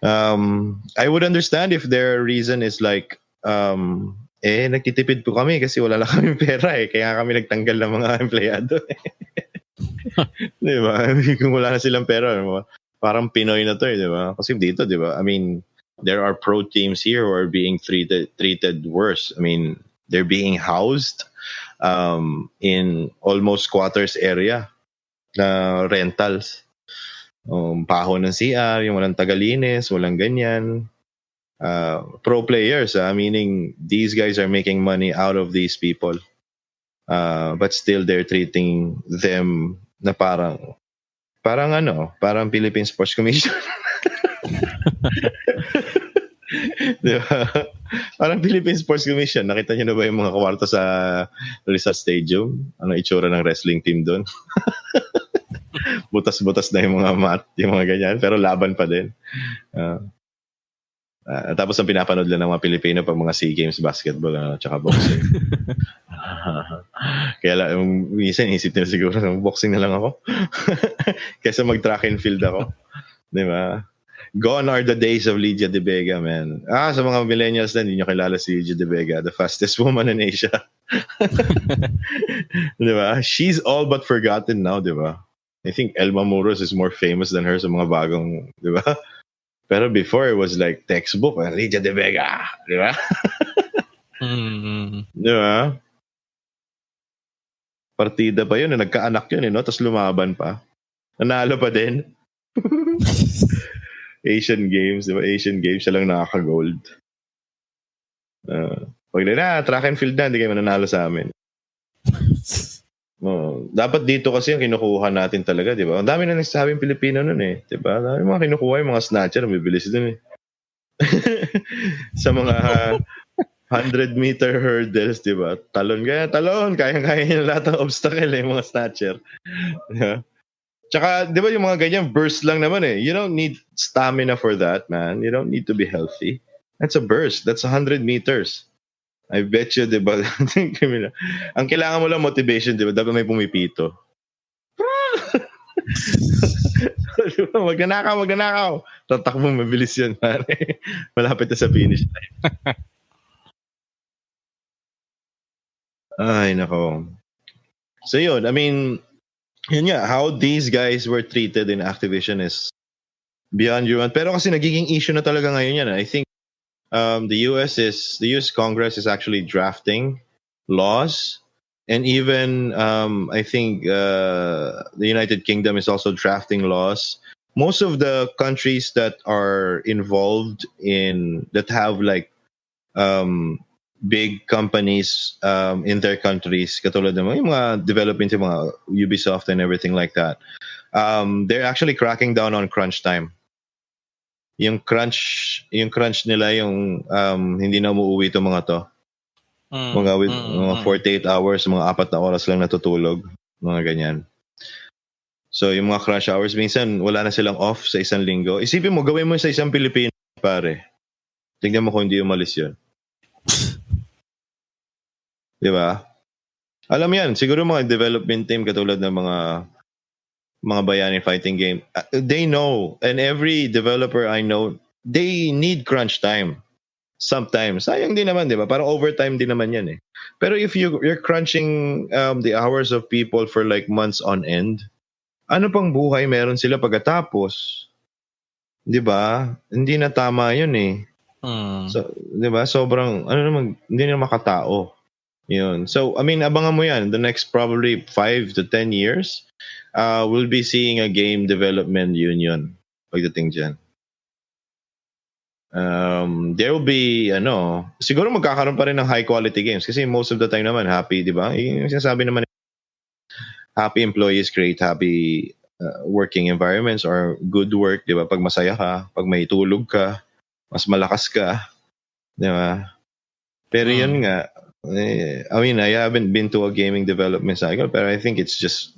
I would understand if their reason is like, nagtitipid po kami kasi wala lang kami pera kaya kami nagtanggal ng mga empleyado. Di ba? Kung wala na silang pera, parang Pinoy na to, di ba? Kasi dito, di ba? I mean, there are pro teams here who are being treated worse. I mean, they're being housed in almost quarters area na rentals. Baho ng CR, yung walang tagalinis, walang ganyan. Pro players, meaning these guys are making money out of these people. But still they're treating them na parang Philippine Sports Commission. Diba? Parang Philippine Sports Commission. Nakita niyo na ba yung mga kwarto sa Rizal Stadium? Ano itsura ng wrestling team doon? Butas-butas na yung mga mat, yung mga ganyan, pero laban pa din. Tapos ang pinapanood lang ng mga Pilipino pag mga SEA Games basketball tsaka boxing. Kaya lang, minsan isip nila siguro, boxing na lang ako. Kaysa mag-track and field ako. Di ba? Gone are the days of Lydia De Vega, man. Sa mga millennials na, hindi nyo kilala si Lydia De Vega, the fastest woman in Asia. Di ba? She's all but forgotten now, di ba? I think Elma Muros is more famous than her sa mga bagong, di ba? Pero before, it was like textbook, Lydia De Vega, di ba? Di ba? Partida pa yun, nagkaanak yun, no? Tapos lumaban pa. Nanalo pa din. Asian Games, di ba? Asian Games, siya lang nakaka-gold. Pag track and field na, hindi kayo mananalo sa amin. Dapat dito kasi yung kinukuha natin talaga, di ba? Ang dami na nagsasabing Pilipino nun di ba? Dami mga kinukuha yung mga snatcher, bibilis dun sa mga 100-meter hurdles, di ba? Talon, kaya-kaya niya lahat ng obstacle yung mga snatcher. Tsaka, di ba yung mga ganyan, burst lang naman You don't need stamina for that, man. You don't need to be healthy. That's a burst. That's 100 meters. I bet you, di ba? Ang kailangan mo lang motivation, di ba? Dapat may pumipito. Diba? Magnanakaw. Tatakbo, mabilis yun, pare. Malapit na sa finish line. Ay, nako. So yun, I mean, yun nga, how these guys were treated in Activision is beyond human. Pero kasi nagiging issue na talaga ngayon yan. I think the US Congress is actually drafting laws, and even I think the United Kingdom is also drafting laws. Most of the countries that are involved that have like big companies in their countries, katulad ng mga development, yung mga Ubisoft and everything like that, they're actually cracking down on crunch time. Yung crunch nila, yung hindi na umuwi itong mga to. Mga 48 hours, mga 4 na oras lang natutulog, mga ganyan. So yung mga crunch hours, minsan wala na silang off sa isang linggo. Isipin mo, gawin mo sa isang Pilipino, pare. Tingnan mo kung hindi umalis yun. Di ba? Alam yan, siguro mga development team katulad ng mga bayani fighting game, they know, and every developer I know, they need crunch time. sometimes. Sayang din naman, di ba? Parang overtime din naman yan eh. Pero if you're crunching the hours of people for like months on end, ano pang buhay meron sila pagkatapos? Di ba? Hindi na tama yun eh. So, di ba? Sobrang, hindi na makatao. Yun. So, I mean, abangan mo yan. The next probably 5 to 10 years, we'll be seeing a game development union pagdating dyan. There will be, siguro magkakaroon pa rin ng high quality games kasi most of the time naman, happy, di ba? Yung sinasabi naman, happy employees create happy working environments or good work, di ba? Pag masaya ka, pag may tulog ka, mas malakas ka, di ba? Pero yun nga, I mean, I haven't been to a gaming development cycle, but I think it's just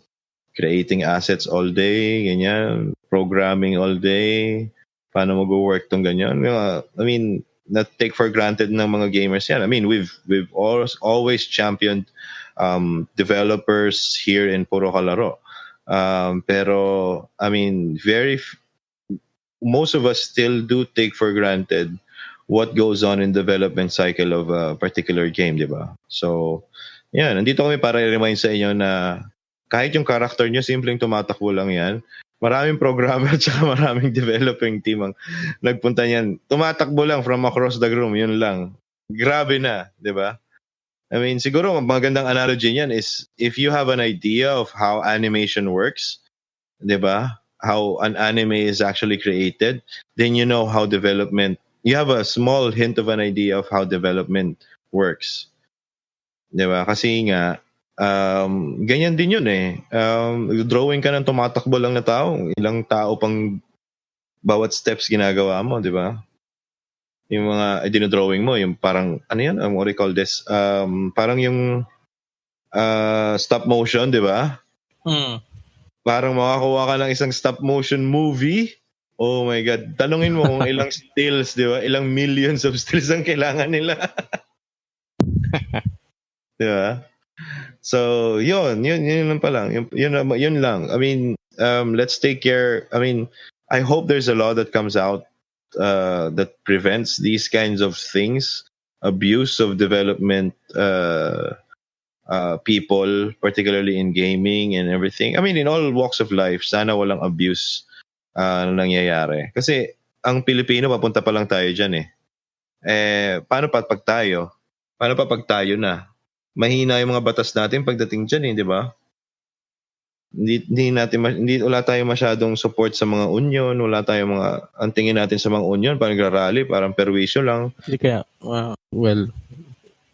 creating assets all day, ganyan, programming all day, paano mag-work tong ganyan. I mean, not take for granted ng mga gamers yan. I mean, we've always championed developers here in Puro Laro. Pero, I mean, most of us still do take for granted what goes on in development cycle of a particular game, di ba? So, yan. Nandito kami para i-remind sa inyo na kahit yung character nyo, simpleng tumatakbo lang yan. Maraming programmer at saka maraming developing team ang nagpunta niyan. Tumatakbo lang from across the room, yun lang. Grabe na, di ba? I mean, siguro magandang analogy niyan is if you have an idea of how animation works, di ba? How an anime is actually created, then you know how you have a small hint of an idea of how development works. Di ba? Kasi nga, ganyan din yun eh. Drawing ka ng tumatakbo lang na tao. Ilang tao pang bawat steps ginagawa mo, di ba? Yung mga dinodrawing mo, yung parang, ano yan? What do you call this? Parang yung stop motion, di ba? Parang makakuha ka ng isang stop motion movie. Oh my God. Tanungin mo kung ilang stills, di ba? Ilang millions of stills ang kailangan nila. Di ba? So, yun lang pa lang. Yun lang. I mean, let's take care. I mean, I hope there's a law that comes out that prevents these kinds of things, abuse of development people, particularly in gaming and everything. I mean, in all walks of life, sana walang abuse nangyayari. Kasi ang Pilipino, papunta pa lang tayo dyan eh. Paano pa pag tayo? Paano pa pag tayo na? Mahina yung mga batas natin pagdating dyan eh, di ba? Hindi wala tayong masyadong support sa mga union, wala tayong ang tingin natin sa mga union, parang nagrarally, parang perwisyo lang. Hindi kaya, well,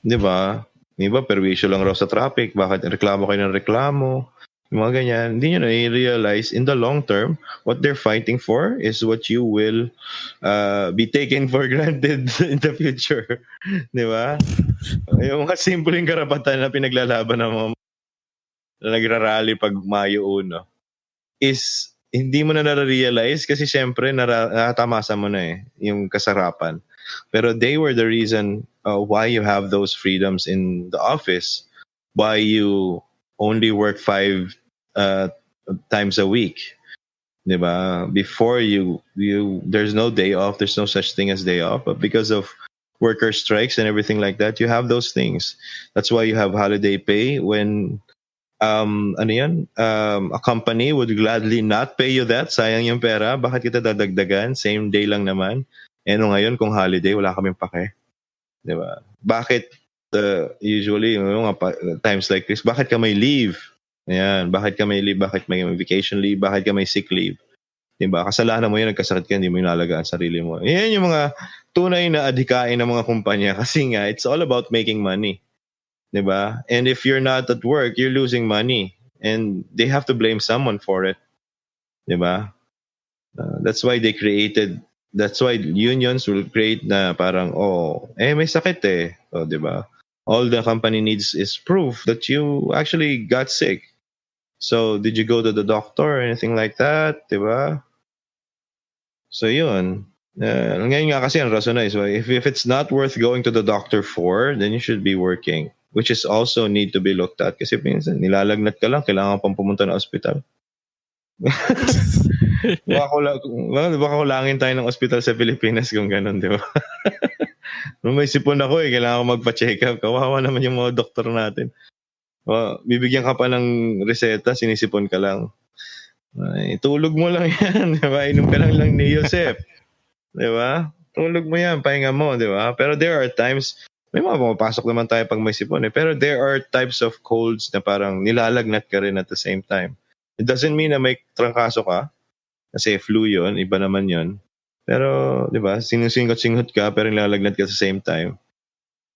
di ba? Di ba, perwisyo lang raw sa traffic, bakit reklamo kayo ng reklamo? Yung mga ganyan, hindi nyo na-realize in the long term, what they're fighting for is what you will be taken for granted in the future. Di ba? Yung mga simpleng karapatan na pinaglalaban ng mga na nagrarally pag Mayo 1 is hindi mo na na-realize kasi syempre natamasa mo na eh yung kasarapan. Pero they were the reason why you have those freedoms in the office, why you only work 5 times a week. Diba? Before you there's no day off, there's no such thing as day off, but because of worker strikes and everything like that, you have those things. That's why you have holiday pay when a company would gladly not pay you that. Sayang yung pera, bakit kita dadagdagan? Same day lang naman. Ngayon kung holiday, wala kaming pake. Diba? Bakit usually times like this, bakit ka may leave? Ayan, bakit ka may leave? Bakit may vacation leave? Bakit ka may sick leave? Diba? Kasalanan mo yun, nagkasakit ka, hindi mo inalagaan sarili mo. Yan yung mga tunay na adhikain ng mga kumpanya kasi nga, it's all about making money. Diba? And if you're not at work, you're losing money. And they have to blame someone for it. Diba? That's why unions will create na parang, may sakit eh. Diba? All the company needs is proof that you actually got sick. So, did you go to the doctor or anything like that? Diba? So, yun. Ngayon nga kasi ang rason na is, if it's not worth going to the doctor for, then you should be working. Which is also need to be looked at. Kasi minsan, nilalagnat ka lang, kailangan pang pumunta ng ospital. Baka kulangin tayo ng ospital sa Pilipinas kung ganun, di ba? Nung may sipon ako kailangan ko magpa-check up. Kawawa naman yung mga doktor natin. Bibigyan ka pa ng reseta, sinisipon ka lang. Ay, tulog mo lang yan, di ba? Inom ka lang ni Yosef. Di ba? Tulog mo yan, pahinga mo, di ba? Pero there are times, may mga pumapasok naman tayo pag may sipon pero there are types of colds na parang nilalagnat ka rin at the same time. It doesn't mean na may trangkaso ka, kasi flu yun, iba naman yun. Pero, di ba, sinusingot-singot ka pero nilalagnat ka at the same time.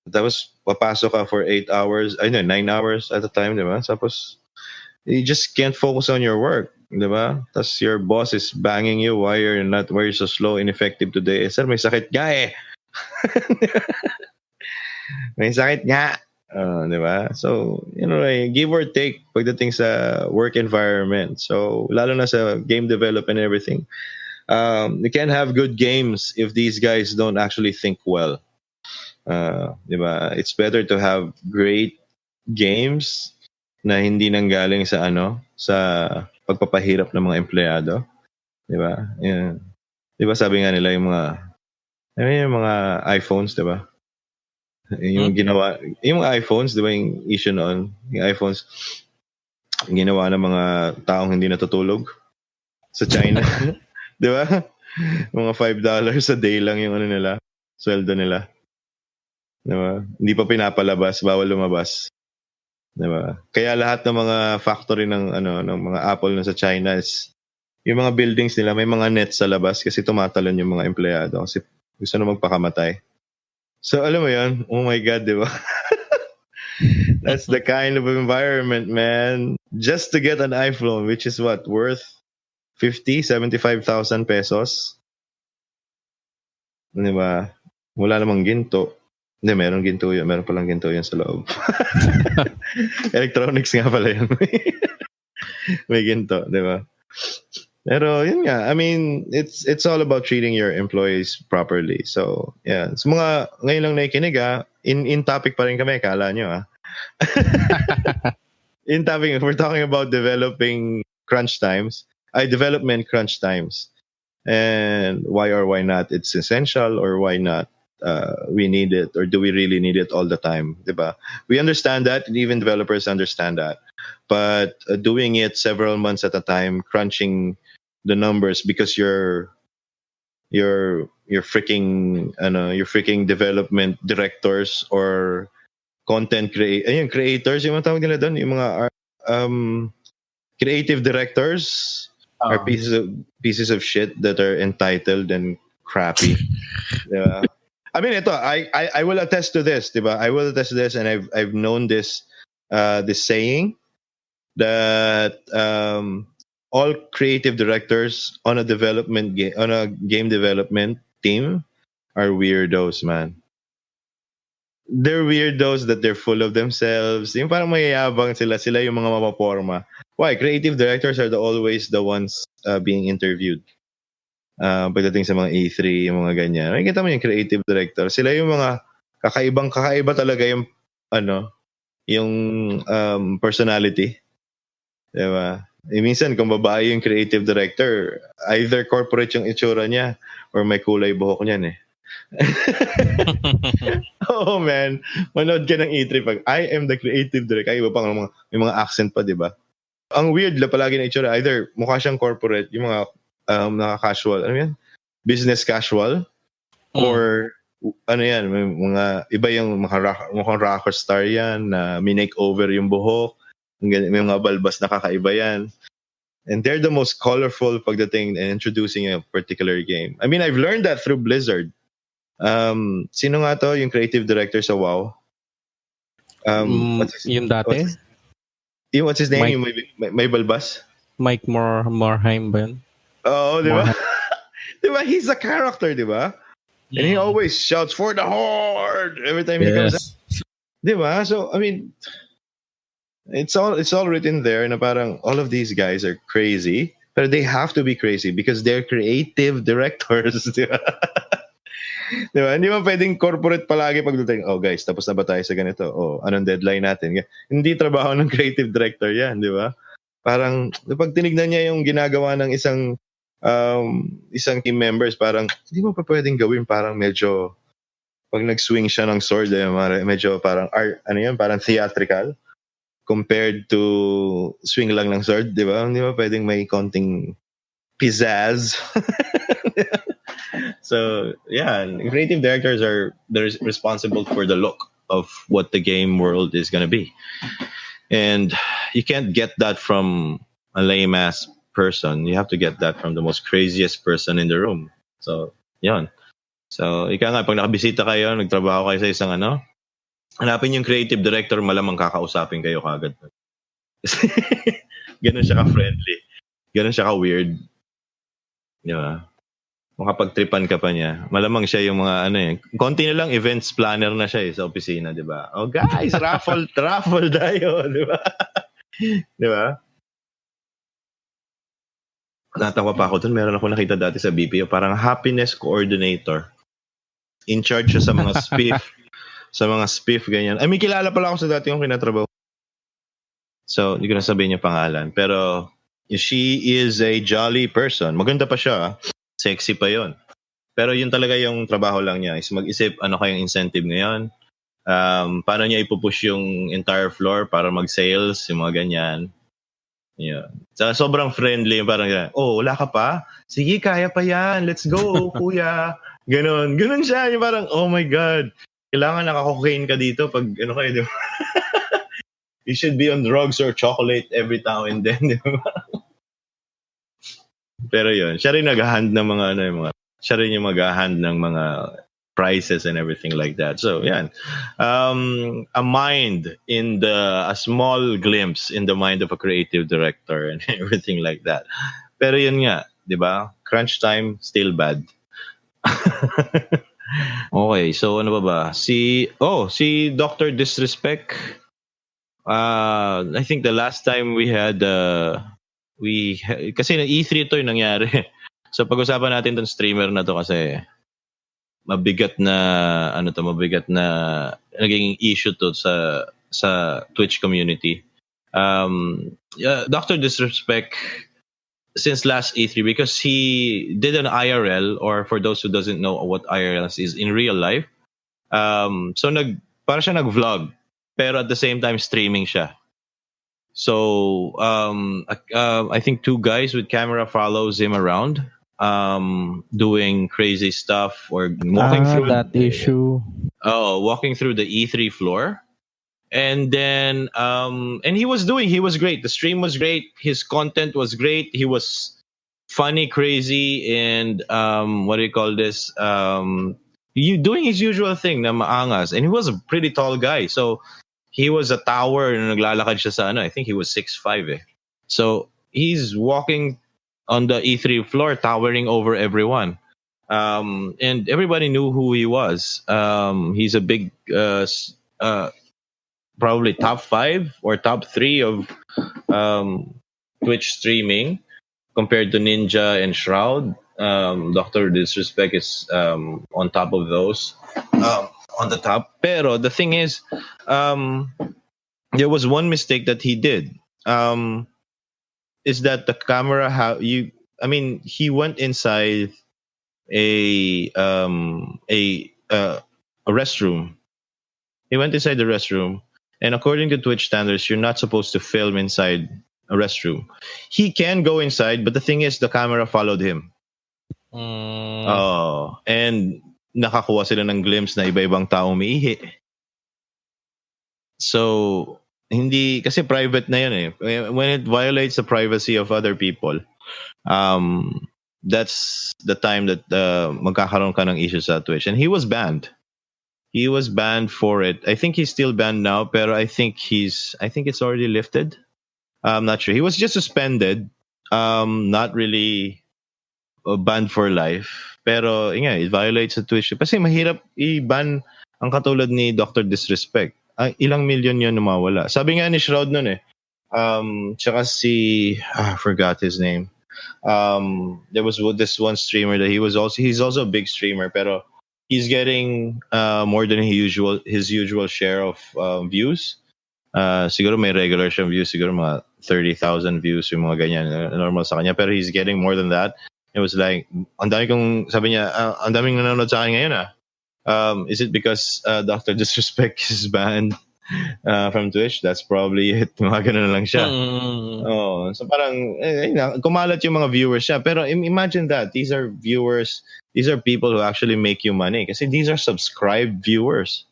Tapos, papasok ka for 8 hours, 9 hours at a time, di ba? Tapos, you just can't focus on your work, di ba? Tapos your boss is banging you why you're so slow, ineffective today. Sir, may sakit nga eh. May sakit nga. Di ba? So, give or take pagdating sa work environment. So, lalo na sa game development and everything. You can't have good games if these guys don't actually think well. Di ba? It's better to have great games na hindi nanggaling sa sa pagpapahirap ng mga empleyado, 'di ba? Yeah. 'Di ba sabi nga nila yung mga iPhones, 'di ba? Yung ginawa, yung mga iPhones, 'di ba, yung issue noon, yung iPhones ginawa ng mga taong hindi natutulog sa China, 'di ba? Mga $5 a day lang yung nila, sweldo nila. 'Di ba? Hindi pa pinapalabas, bawal lumabas. Diba? Kaya lahat ng mga factory ng mga Apple na sa China is yung mga buildings nila may mga net sa labas kasi tumatalon yung mga empleyado kasi gusto na magpakamatay. So alam mo yun, oh my God, di ba? That's the kind of environment, man. Just to get an iPhone, which is what, worth 75,000 pesos? Di ba? Wala namang ginto. Hindi, meron ginto yun. Meron palang ginto yun sa loob. Electronics nga pala yun. May ginto, di ba? Pero yun nga, I mean, it's all about treating your employees properly. So, yeah. So, ngayon lang nakikinig, in topic pa rin kami, kala nyo, In topic, we're talking about development crunch times, and why or why not it's essential, or why not we need it, or do we really need it all the time, diba? We understand that, and even developers understand that, but doing it several months at a time, crunching the numbers because you're freaking development directors or content creators, yung tawag nila doon, yung mga creative directors are pieces of shit that are entitled and crappy. Yeah. I mean, I will attest to this, diba? I will attest to this, and I've known this saying that all creative directors on a game development team are weirdos, man. They're weirdos that they're full of themselves. Yung parang mayayabang sila yung mga mapaporma. Why? Creative directors are always the ones being interviewed. Pagdating sa mga E3, yung mga ganyan. Nakikita mo yung creative director. Sila yung mga kakaiba talaga yung yung personality. Diba? Minsan kung babae yung creative director, either corporate yung itsura niya or may kulay buhok niyan eh. Oh man, manood ka ng E3 pag I am the creative director. Iba pang may mga accent pa, diba? Ang weird la palagi na itsura, either mukha siyang corporate, yung mga naka-casual, business casual, or yan, may mga iba yung mukhang rocker star yan na minake-over yung buhok, may mga balbas na kakaiba yan. And they're the most colorful pagdating and introducing a particular game. I mean, I've learned that through Blizzard. Sino nga to yung creative director sa WoW? Yung dati? What's his name? Yung may balbas? Mike Morhaime ba yun? Oo, di ba? Di ba? He's a character, di ba? And he always shouts for the horde every time he comes out. Di ba? So, I mean, it's all written there na parang all of these guys are crazy, but they have to be crazy because they're creative directors, di ba? Di ba? Hindi mo pwedeng corporate palagi pagdating, oh guys, tapos na ba tayo sa ganito? Oh, anong deadline natin? Hindi trabaho ng creative director yan, di ba? Parang, pag tinignan niya yung ginagawa ng isang team members, parang, hindi mo pa pwedeng gawin parang medyo Pag nag-swing siya ng sword, medyo parang parang theatrical compared to swing lang ng sword, di ba? Di ba pwedeng may konting pizzazz? So, yeah, creative directors they're responsible for the look of what the game world is going to be. And you can't get that from a lame ass person. You have to get that from the most craziest person in the room. So, yun. So, ika nga, pag nakabisita kayo, nagtrabaho kayo sa isang hanapin yung creative director, malamang kakausapin kayo kagad. Ganun siya ka-friendly. Ganun siya ka-weird. Di ba? Makapagtripan ka pa niya. Malamang siya yung mga konti na lang events planner na siya sa opisina, di ba? Oh guys, raffle tayo, di ba? Di ba? Natawa pa ako doon. Meron ako nakita dati sa BPO, parang happiness coordinator. In charge siya sa mga spiff. Sa mga spiff, ganyan. Ay, may kilala pala ako sa dati yung kinatrabaho. So, hindi ko na sabihin yung pangalan. Pero, she is a jolly person. Maganda pa siya. Sexy pa yon. Pero yun talaga yung trabaho lang niya is mag-isip ano kayong incentive ngayon. Paano niya ipupush yung entire floor para mag-sales, yung mga ganyan. Yeah. So, sobrang friendly. Parang, wala ka pa? Sige, kaya pa yan. Let's go, kuya. Ganon siya. Yung parang, oh my God. Kailangan naka-cocaine ka dito pag kayo, di ba? You should be on drugs or chocolate every now and then, di ba? Pero yun, siya rin nag-hand ng siya rin yung mag-hand ng mga prices and everything like that. So, yan. A small glimpse in the mind of a creative director and everything like that. Pero yun nga, di ba? Crunch time, still bad. Okay, so ano ba? Si Dr. Disrespect. I think the last time we had kasi na E3 to yung nangyari. So pag-usapan natin tong streamer na to kasi mabigat na naging issue to sa Twitch community. Dr. Disrespect since last E3 because he did an IRL, or for those who doesn't know what IRL is in real life. So para siya nag-vlog pero at the same time streaming siya. So I think two guys with camera follows him around, doing crazy stuff or walking through that issue. Walking through the E3 floor, and then and he was great. The stream was great. His content was great. He was funny, crazy, and what do you call this? Doing his usual thing na maangas, and he was a pretty tall guy. So he was a tower and naglalakad siya sa I think he was 6'5". So he's walking on the E3 floor, towering over everyone. And everybody knew who he was. He's a big, probably top 5 or top 3 of Twitch streaming compared to Ninja and Shroud. Dr. Disrespect is on top of those. On the top. Pero the thing is, there was one mistake that he did. Is that the camera he went inside a restroom. He went inside the restroom, and according to Twitch standards, you're not supposed to film inside a restroom. He can go inside, but the thing is, the camera followed him. And nakakuha sila ng glimpse na iba-ibang tao umiihi. So, hindi, kasi private na yun eh. When it violates the privacy of other people, that's the time that magkakaroon ka ng issue sa Twitch. And he was banned. He was banned for it. I think he's still banned now, pero I think it's already lifted. I'm not sure. He was just suspended. Not really banned for life. Pero it violates the Twitch. Kasi mahirap i-ban ang katulad ni Dr. Disrespect. Ilang milyon yun namawala. Sabi nga ni Shroud nun tsaka I forgot his name. There was this one streamer that he's also a big streamer, pero he's getting more than his usual share of views. Siguro may regular siyang views, siguro mga 30,000 views yung mga ganyan, normal sa kanya, pero he's getting more than that. It was like, sabi niya, ang daming nanonood sa akin ngayon . Is it because Dr. Disrespect is banned from Twitch? That's probably it. Mga ganun na lang siya. Oh, so parang kumalat yung mga viewers siya. Pero imagine that these are viewers, these are people who actually make you money kasi these are subscribed viewers.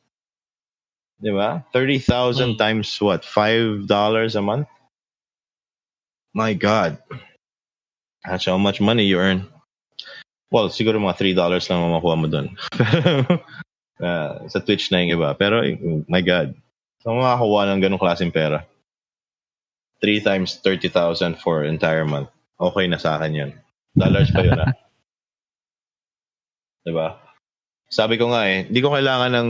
'Di ba? 30,000 times what? $5 a month? My God. That's how much money you earn. Well, siguro mga $3 lang ang makuha mo doon. Sa Twitch na yung iba. Pero, my God. So, makakuha ng ganong klaseng pera. 3 times 30,000 for entire month. Okay na sa akin yun. Dollars pa yun, Diba? Sabi ko nga hindi ko kailangan ng,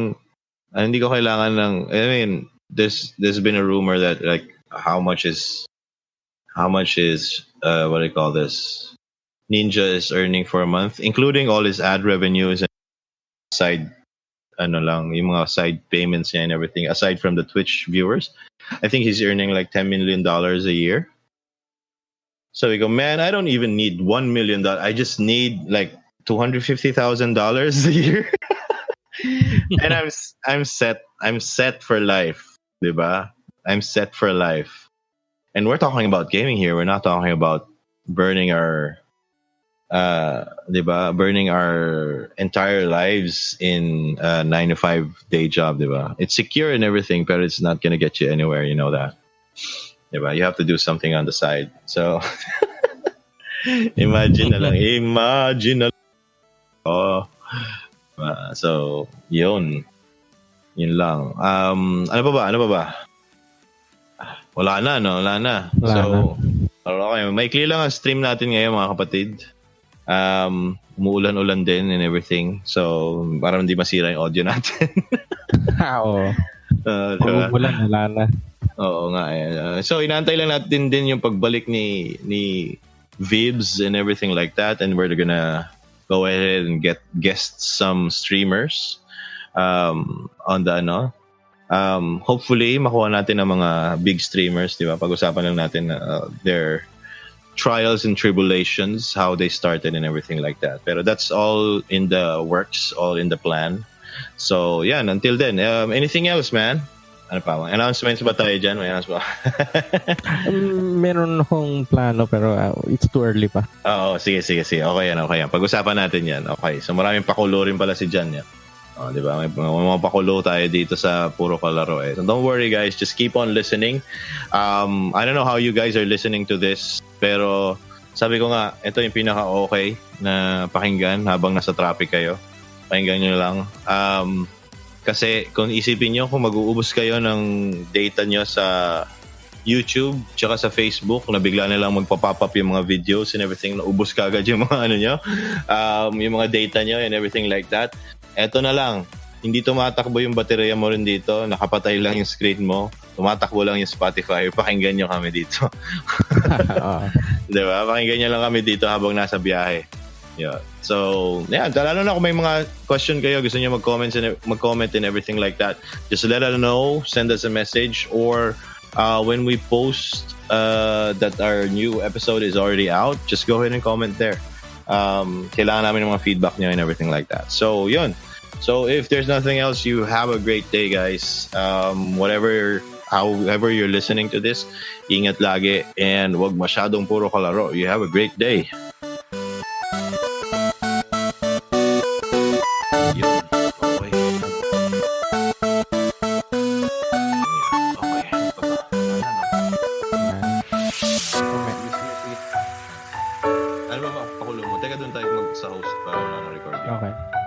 I mean, there's been a rumor that like, how much is, what do you call this? Ninja is earning for a month, including all his ad revenues and side, yung mga side payments niya and everything, aside from the Twitch viewers. I think he's earning like $10 million a year. So we go, man, I don't even need $1 million. I just need like $250,000 a year. And I'm set for life, diba? I'm set for life. And we're talking about gaming here. We're not talking about burning our burning our entire lives in a 9-to-5 day job, diba? It's secure and everything, but it's not gonna get you anywhere, you know that. Diba? You have to do something on the side. So imagine na lang. Oh. So yun lang. Ano pa ba? Wala na. Okay, maikli lang ang stream natin ngayon, mga kapatid. Umuulan-ulan din and everything. So, para hindi masira yung audio natin. Oo. Umuulan, wala na. Oo nga. So, inaantay lang natin din yung pagbalik ni Vibs and everything like that. And we're gonna go ahead and guest some streamers on the hopefully makuha natin ang mga big streamers, di ba? Pag-usapan lang natin their trials and tribulations, how they started and everything like that. Pero that's all in the works, all in the plan. So, yan, until then, anything else, man? Ano pa? Announcements ba tayo dyan? May announcements ba? Meron akong plano pero it's too early pa. Oo, sige. Okay yan. Pag-usapan natin yan. Okay, so maraming pakulo rin pala si Jan yan. Oh, di ba? May mga pakulo tayo dito sa Puro Kalaro. So don't worry, guys. Just keep on listening. I don't know how you guys are listening to this, pero sabi ko nga, ito yung pinaka-okay na pakinggan habang nasa traffic kayo. Pakinggan nyo lang. Kasi kung isipin nyo, kung mag-uubos kayo ng data nyo sa YouTube tsaka sa Facebook, na bigla na lang magpa-pop up yung mga videos and everything, naubos ka agad yung mga yung mga data nyo and everything like that. Eto na lang, hindi tumatakbo yung baterya mo rin dito, nakapatay lang yung screen mo, tumatakbo lang yung Spotify, pakinggan nyo kami dito. Diba? Pakinggan nyo lang kami dito habang nasa biyahe. Yeah. So, lalo na kung may mga question kayo, gusto nyo mag-comment and everything like that, just let us know, send us a message, or when we post that our new episode is already out, just go ahead and comment there. Kailangan namin ng mga feedback nyo and everything like that. So, yun. So, if there's nothing else, you have a great day, guys. However you're listening to this, ingat lagi and wag masyadong puro kalaro. You have a great day. Ano ba pakulo mo? Teka, doon tayo sa host para na-record yun. Okay.